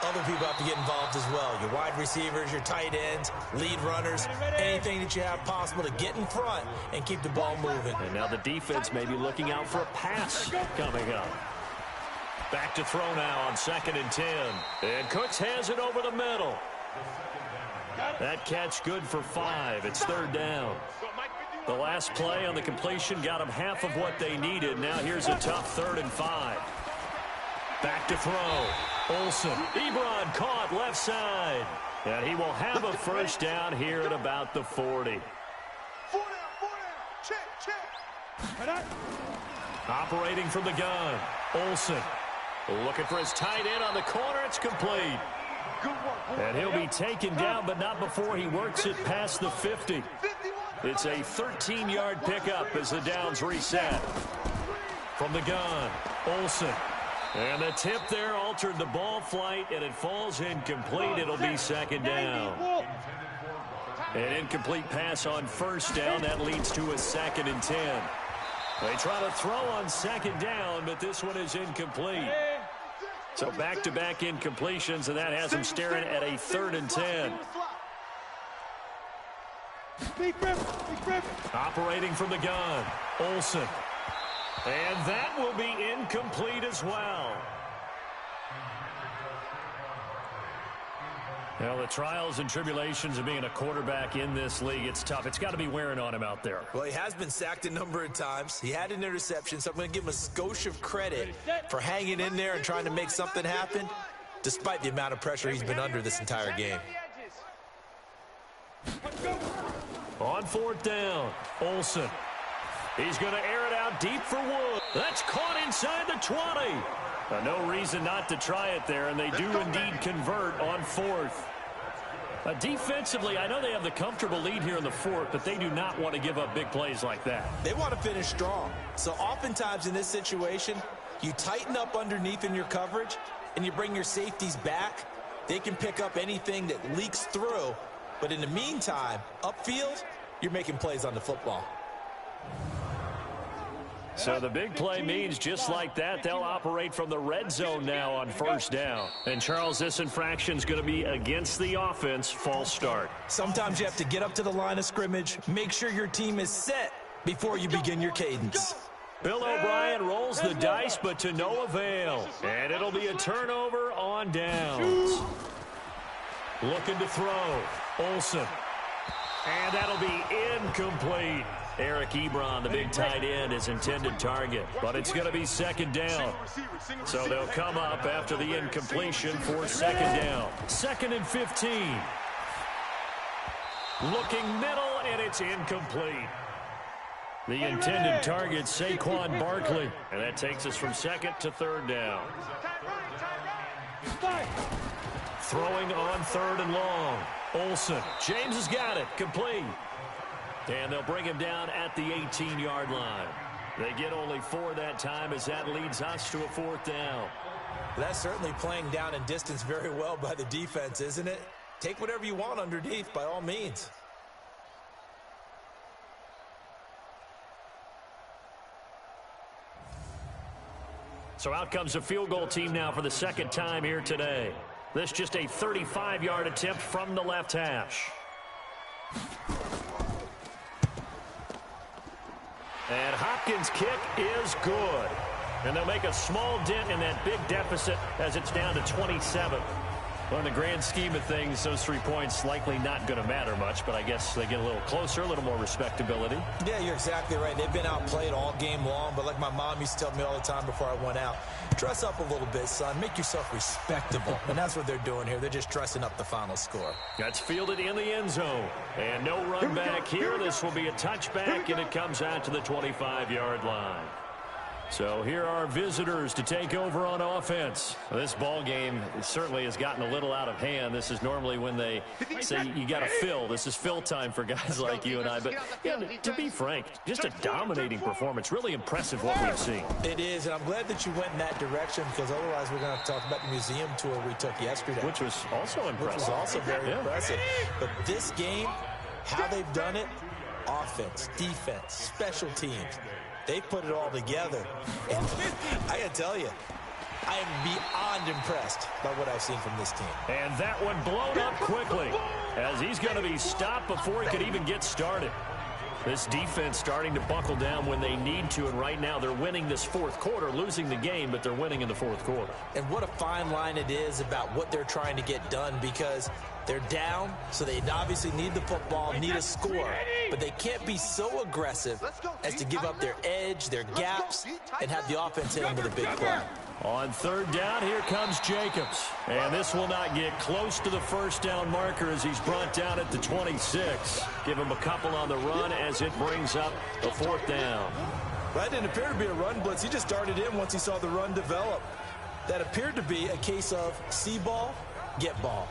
other people have to get involved as well. Your wide receivers, your tight ends, lead runners, anything that you have possible to get in front and keep the ball moving. And now the defense may be looking out for a pass coming up. Back to throw now on 2nd and 10. And Cooks has it over the middle. That catch good for 5. It's 3rd down. The last play on the completion got them half of what they needed. Now here's a tough 3rd and 5. Back to throw. Olsen. Ebron caught left side. And he will have a first down here at about the 40. 4 down. Check. Operating from the gun. Olsen. Looking for his tight end on the corner. It's complete. And he'll be taken down, but not before he works it past the 50. It's a 13-yard pickup as the downs reset. From the gun, Olsen. And the tip there altered the ball flight, and it falls incomplete. It'll be 2nd down. An incomplete pass on 1st down. That leads to a 2nd and 10. They try to throw on 2nd down, but this one is incomplete. So back-to-back incompletions, and that has him staring at a 3rd and 10. Operating from the gun, Olsen. And that will be incomplete as well. Well, the trials and tribulations of being a quarterback in this league, it's tough. It's got to be wearing on him out there. Well, he has been sacked a number of times. He had an interception, so I'm going to give him a skosh of credit for hanging in there and trying to make something happen, despite the amount of pressure he's been under this entire game. On 4th down, Olsen. He's going to air it out deep for Wood. That's caught inside the 20. No reason not to try it there, and they do indeed convert on 4th. Defensively, I know they have the comfortable lead here in the 4th, but they do not want to give up big plays like that. They want to finish strong. So oftentimes in this situation, you tighten up underneath in your coverage, and you bring your safeties back. They can pick up anything that leaks through. But in the meantime, upfield, you're making plays on the football. So the big play means just like that, they'll operate from the red zone now on 1st down. And, Charles, this infraction's going to be against the offense, false start. Sometimes you have to get up to the line of scrimmage, make sure your team is set before you begin your cadence. Bill O'Brien rolls the dice, but to no avail. And it'll be a turnover on downs. Looking to throw. Olsen. And that'll be incomplete. Eric Ebron, the big tight end, his intended target. But it's going to be 2nd down. So they'll come up after the incompletion for 2nd down. 2nd and 15. Looking middle, and it's incomplete. The intended target, Saquon Barkley. And that takes us from 2nd to 3rd down. Throwing on 3rd and long. Olsen. James has got it. Complete. And they'll bring him down at the 18-yard line. They get only 4 that time as that leads us to a 4th down. That's certainly playing down in distance very well by the defense, isn't it? Take whatever you want underneath by all means. So out comes a field goal team now for the 2nd time here today. This just a 35-yard attempt from the left hash. And Hopkins' kick is good. And they'll make a small dent in that big deficit as it's down to 27. Well, in the grand scheme of things, those 3 points likely not going to matter much, but I guess they get a little closer, a little more respectability. Yeah, you're exactly right. They've been outplayed all game long, but like my mom used to tell me all the time before I went out, dress up a little bit, son. Make yourself respectable. And that's what they're doing here. They're just dressing up the final score. That's fielded in the end zone. And no run back here. This will be a touchback, and it comes out to the 25-yard line. So here are visitors to take over on offense. This ball game certainly has gotten a little out of hand. This is normally when they say you got to fill. This is fill time for guys like you and I. But yeah, to be frank, just a dominating performance. Really impressive what we've seen. It is, and I'm glad that you went in that direction because otherwise we're going to talk about the museum tour we took yesterday. Which was also impressive. Which was also very impressive. But this game, how they've done it, offense, defense, special teams, they put it all together. And I got to tell you, I am beyond impressed by what I've seen from this team. And that one blown up quickly as he's going to be stopped before he could even get started. This defense starting to buckle down when they need to, and right now they're winning this fourth quarter, losing the game, but they're winning in the fourth quarter. And what a fine line it is about what they're trying to get done, because they're down, so they obviously need the football, need a score, but they can't be so aggressive as to give up their edge, their gaps, and have the offense hit them with a big play. On third down, here comes Jacobs. And this will not get close to the first down marker as he's brought down at the 26. Give him a couple on the run as it brings up the fourth down. That didn't appear to be a run blitz. He just darted in once he saw the run develop. That appeared to be a case of see ball, get ball.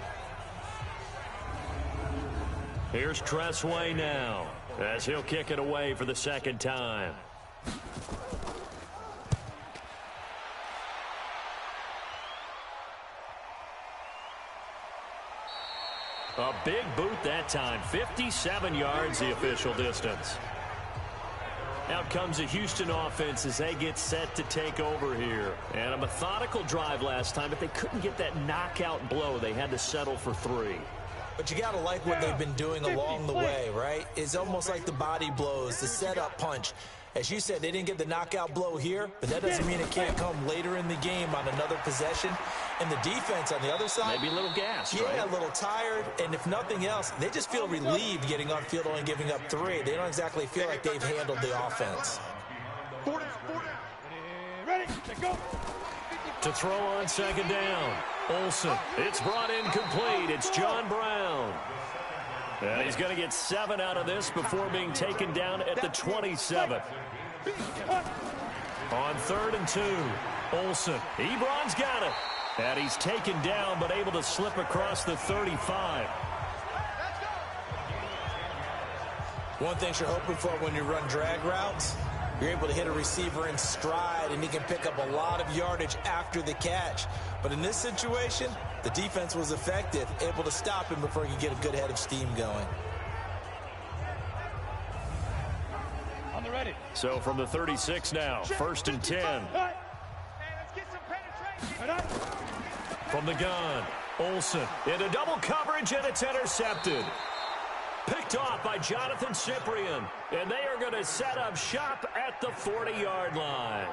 Here's Tressway now as he'll kick it away for the second time. A big boot that time. 57 yards the official distance. Out comes the Houston offense as they get set to take over here. And a methodical drive last time, but they couldn't get that knockout blow. They had to settle for 3. But you got to like what they've been doing along the way, right? It's almost like the body blows, the setup punch. As you said, they didn't get the knockout blow here, but that doesn't mean it can't come later in the game on another possession. And the defense on the other side, maybe a little gas, yeah, right? A little tired. And if nothing else, they just feel relieved getting on field, only giving up 3. They don't exactly feel like they've handled the offense. Ready, go. To throw on second down, Olsen. It's brought in complete. It's John Brown. And he's going to get 7 out of this before being taken down at the 27. On 3rd and 2, Olsen. Ebron's got it. And he's taken down, but able to slip across the 35. One thing you're hoping for when you run drag routes, you're able to hit a receiver in stride, and he can pick up a lot of yardage after the catch. But in this situation, the defense was effective, able to stop him before he could get a good head of steam going. On the ready. So from the 36 now, 1st and 10. Hey, let's get some penetration. From the gun, Olsen into double coverage, and it's intercepted. Picked off by Jonathan Cyprien, and they are going to set up shop at the 40-yard line.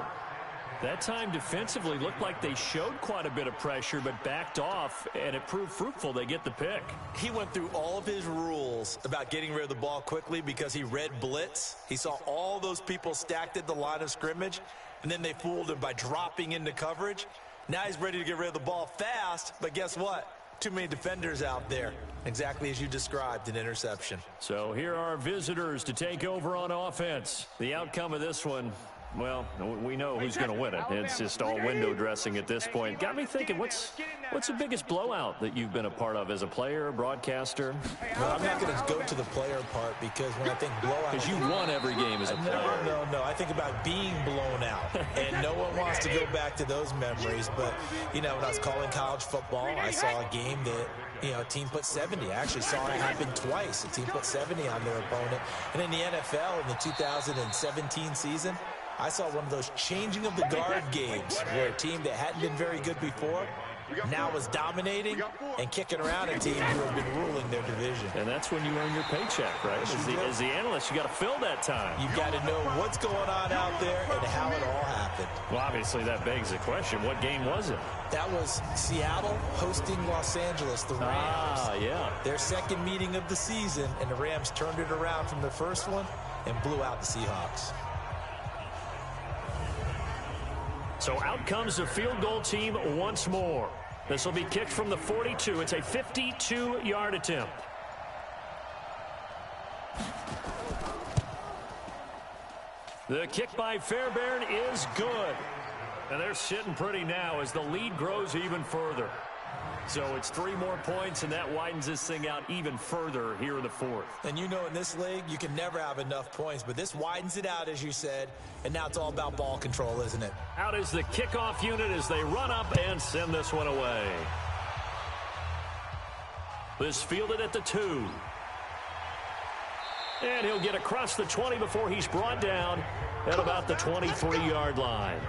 That time defensively looked like they showed quite a bit of pressure, but backed off, and it proved fruitful. They get the pick. He went through all of his rules about getting rid of the ball quickly because he read blitz. He saw all those people stacked at the line of scrimmage, and then they fooled him by dropping into coverage. Now he's ready to get rid of the ball fast, but guess what? Too many defenders out there. Exactly as you described, an interception. So here are our visitors to take over on offense. The outcome of this one, well, we know who's going to win it. It's just all window dressing at this point. Got me thinking, what's the biggest blowout that you've been a part of as a player, broadcaster? Well, I'm not going to go to the player part because when I think blowout... Because you won every game as a player. No. I think about being blown out. And no one wants to go back to those memories. But, you know, when I was calling college football, I saw a game that, you know, a team put 70. I actually saw it happen twice. A team put 70 on their opponent. And in the NFL, in the 2017 season, I saw one of those changing of the guard games where a team that hadn't been very good before now was dominating and kicking around a team who have been ruling their division. And that's when you earn your paycheck, right? As the analyst, you got to fill that time. You've got to know what's going on out there and how it all happened. Well, obviously, that begs the question, what game was it? That was Seattle hosting Los Angeles, the Rams. Ah, yeah. Their second meeting of the season, and the Rams turned it around from the first one and blew out the Seahawks. So out comes the field goal team once more. This will be kicked from the 42. It's a 52-yard attempt. The kick by Fairbairn is good. And they're sitting pretty now as the lead grows even further. So it's 3 more points, and that widens this thing out even further here in the 4th. And you know in this league, you can never have enough points, but this widens it out, as you said, and now it's all about ball control, isn't it? Out is the kickoff unit as they run up and send this one away. This fielded at the 2. And he'll get across the 20 before he's brought down at about the 23-yard line.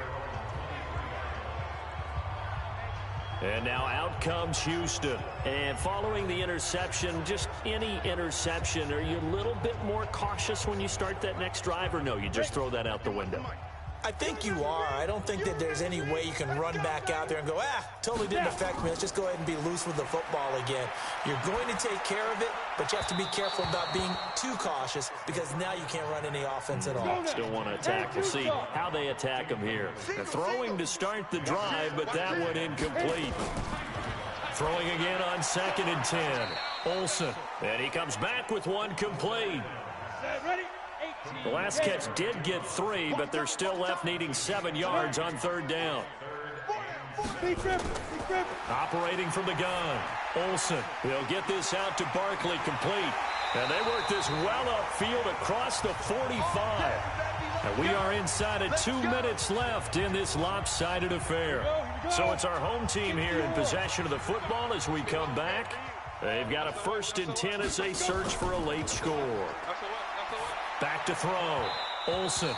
And now out comes Houston. And following the interception, just any interception, are you a little bit more cautious when you start that next drive, or no, you just throw that out the window? I think you are. I don't think that there's any way you can run back out there and go, totally didn't affect me. Let's just go ahead and be loose with the football again. You're going to take care of it, but you have to be careful about being too cautious because now you can't run any offense at all. Still want to attack. We'll see how they attack him here. They're throwing to start the drive, but that one incomplete. Throwing again on 2nd and 10. Olsen. And he comes back with one complete. Ready? The last catch did get 3, but they're still left needing 7 yards on 3rd down. Operating from the gun. Olsen. He'll get this out to Barkley complete. And they work this well upfield across the 45. And we are inside of 2 minutes left in this lopsided affair. So it's our home team here in possession of the football as we come back. They've got a 1st and 10 as they search for a late score. Back to throw. Olsen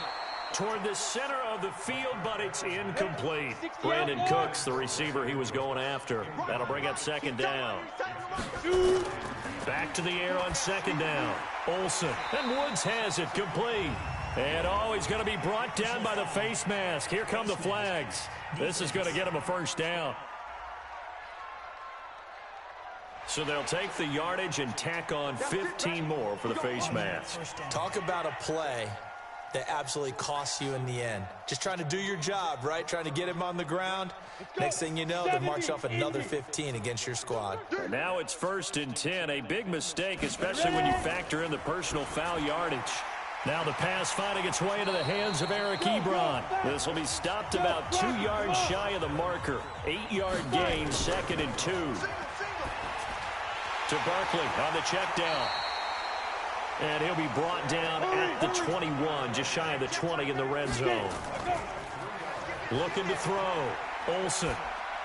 toward the center of the field, but it's incomplete. Brandon Cooks, the receiver he was going after. That'll bring up 2nd down. Back to the air on 2nd down. Olsen. And Woods has it complete. And he's going to be brought down by the face mask. Here come the flags. This is going to get him a 1st down. So they'll take the yardage and tack on 15 more for the face mask. Talk about a play that absolutely costs you in the end. Just trying to do your job, right? Trying to get him on the ground. Next thing you know, they march off another 15 against your squad. Now it's 1st and 10. A big mistake, especially when you factor in the personal foul yardage. Now the pass finding its way into the hands of Eric Ebron. This will be stopped about 2 yards shy of the marker. 8-yard gain, 2nd and 2. To Barkley on the check down. And he'll be brought down at the 21, just shy of the 20 in the red zone. Looking to throw. Olsen.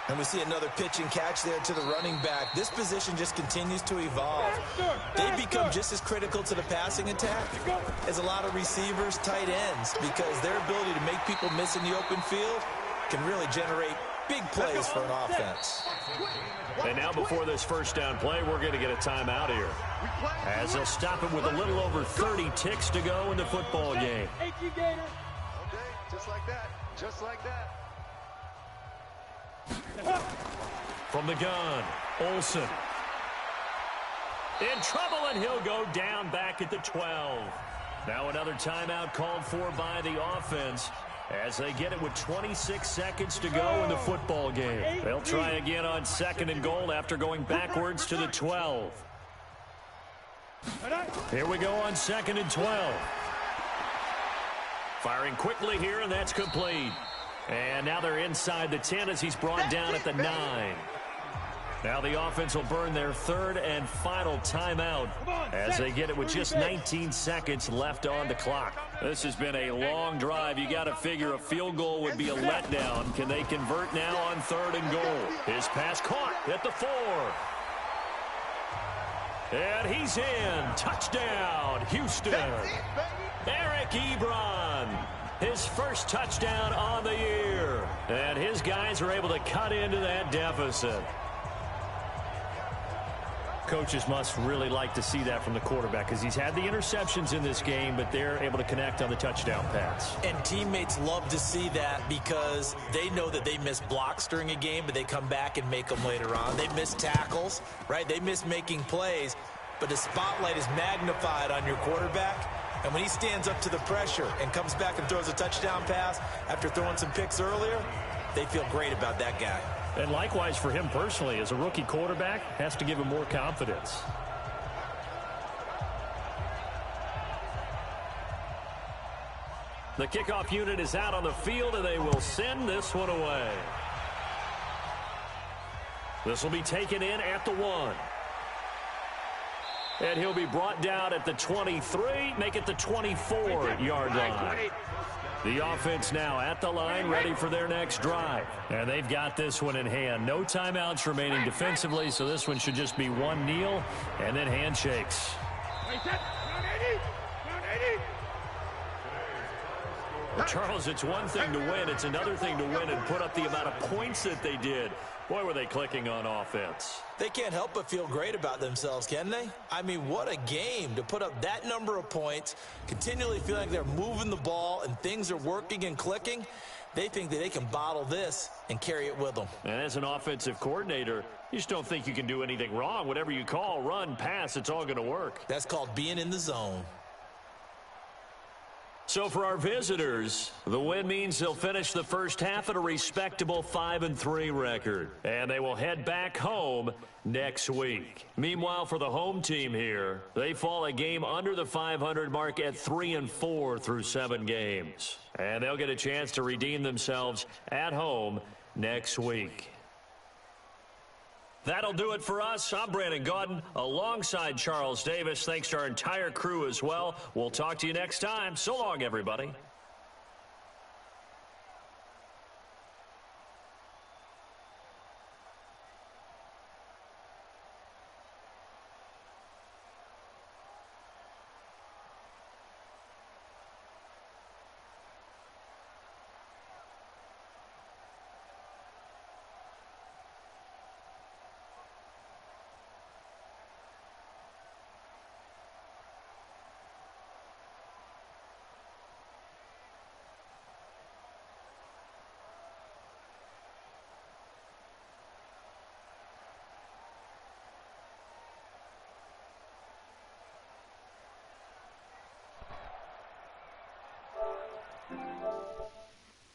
And we see another pitch and catch there to the running back. This position just continues to evolve. They become just as critical to the passing attack as a lot of receivers, tight ends, because their ability to make people miss in the open field can really generate big plays for an offense. And now before this 1st down play, we're going to get a timeout here, as they'll stop it with a little over 30 ticks to go in the football game. Okay, just like that. Just like that. From the gun, Olsen. In trouble, and he'll go down back at the 12. Now another timeout called for by the offense, as they get it with 26 seconds to go in the football game. They'll try again on 2nd and goal after going backwards to the 12. Here we go on 2nd and 12. Firing quickly here, and that's complete. And now they're inside the 10 as he's brought down at the 9. Now the offense will burn their 3rd and final timeout as they get it with just 19 seconds left on the clock. This has been a long drive. You got to figure a field goal would be a letdown. Can they convert now on 3rd and goal? His pass caught at the 4. And he's in. Touchdown, Houston. Eric Ebron. His 1st touchdown on the year. And his guys are able to cut into that deficit. Coaches must really like to see that from the quarterback because he's had the interceptions in this game, but they're able to connect on the touchdown pass. And teammates love to see that because they know that they miss blocks during a game, but they come back and make them later on. They miss tackles, right? They miss making plays, but the spotlight is magnified on your quarterback. And when he stands up to the pressure and comes back and throws a touchdown pass after throwing some picks earlier, they feel great about that guy. And likewise for him personally, as a rookie quarterback, has to give him more confidence. The kickoff unit is out on the field, and they will send this one away. This will be taken in at the 1. And he'll be brought down at the 23, make it the 24-yard line. The offense now at the line, ready for their next drive. And they've got this one in hand. No timeouts remaining defensively, so this one should just be one kneel and then handshakes. Well, Charles, it's one thing to win. It's another thing to win and put up the amount of points that they did. Boy, were they clicking on offense. They can't help but feel great about themselves, can they? I mean, what a game to put up that number of points, continually feeling like they're moving the ball and things are working and clicking. They think that they can bottle this and carry it with them. And as an offensive coordinator, you just don't think you can do anything wrong. Whatever you call, run, pass, it's all going to work. That's called being in the zone. So for our visitors, the win means they'll finish the first half at a respectable 5-3 record. And they will head back home next week. Meanwhile, for the home team here, they fall a game under the 500 mark at 3-4 through 7 games. And they'll get a chance to redeem themselves at home next week. That'll do it for us. I'm Brandon Gaudin alongside Charles Davis. Thanks to our entire crew as well. We'll talk to you next time. So long, everybody.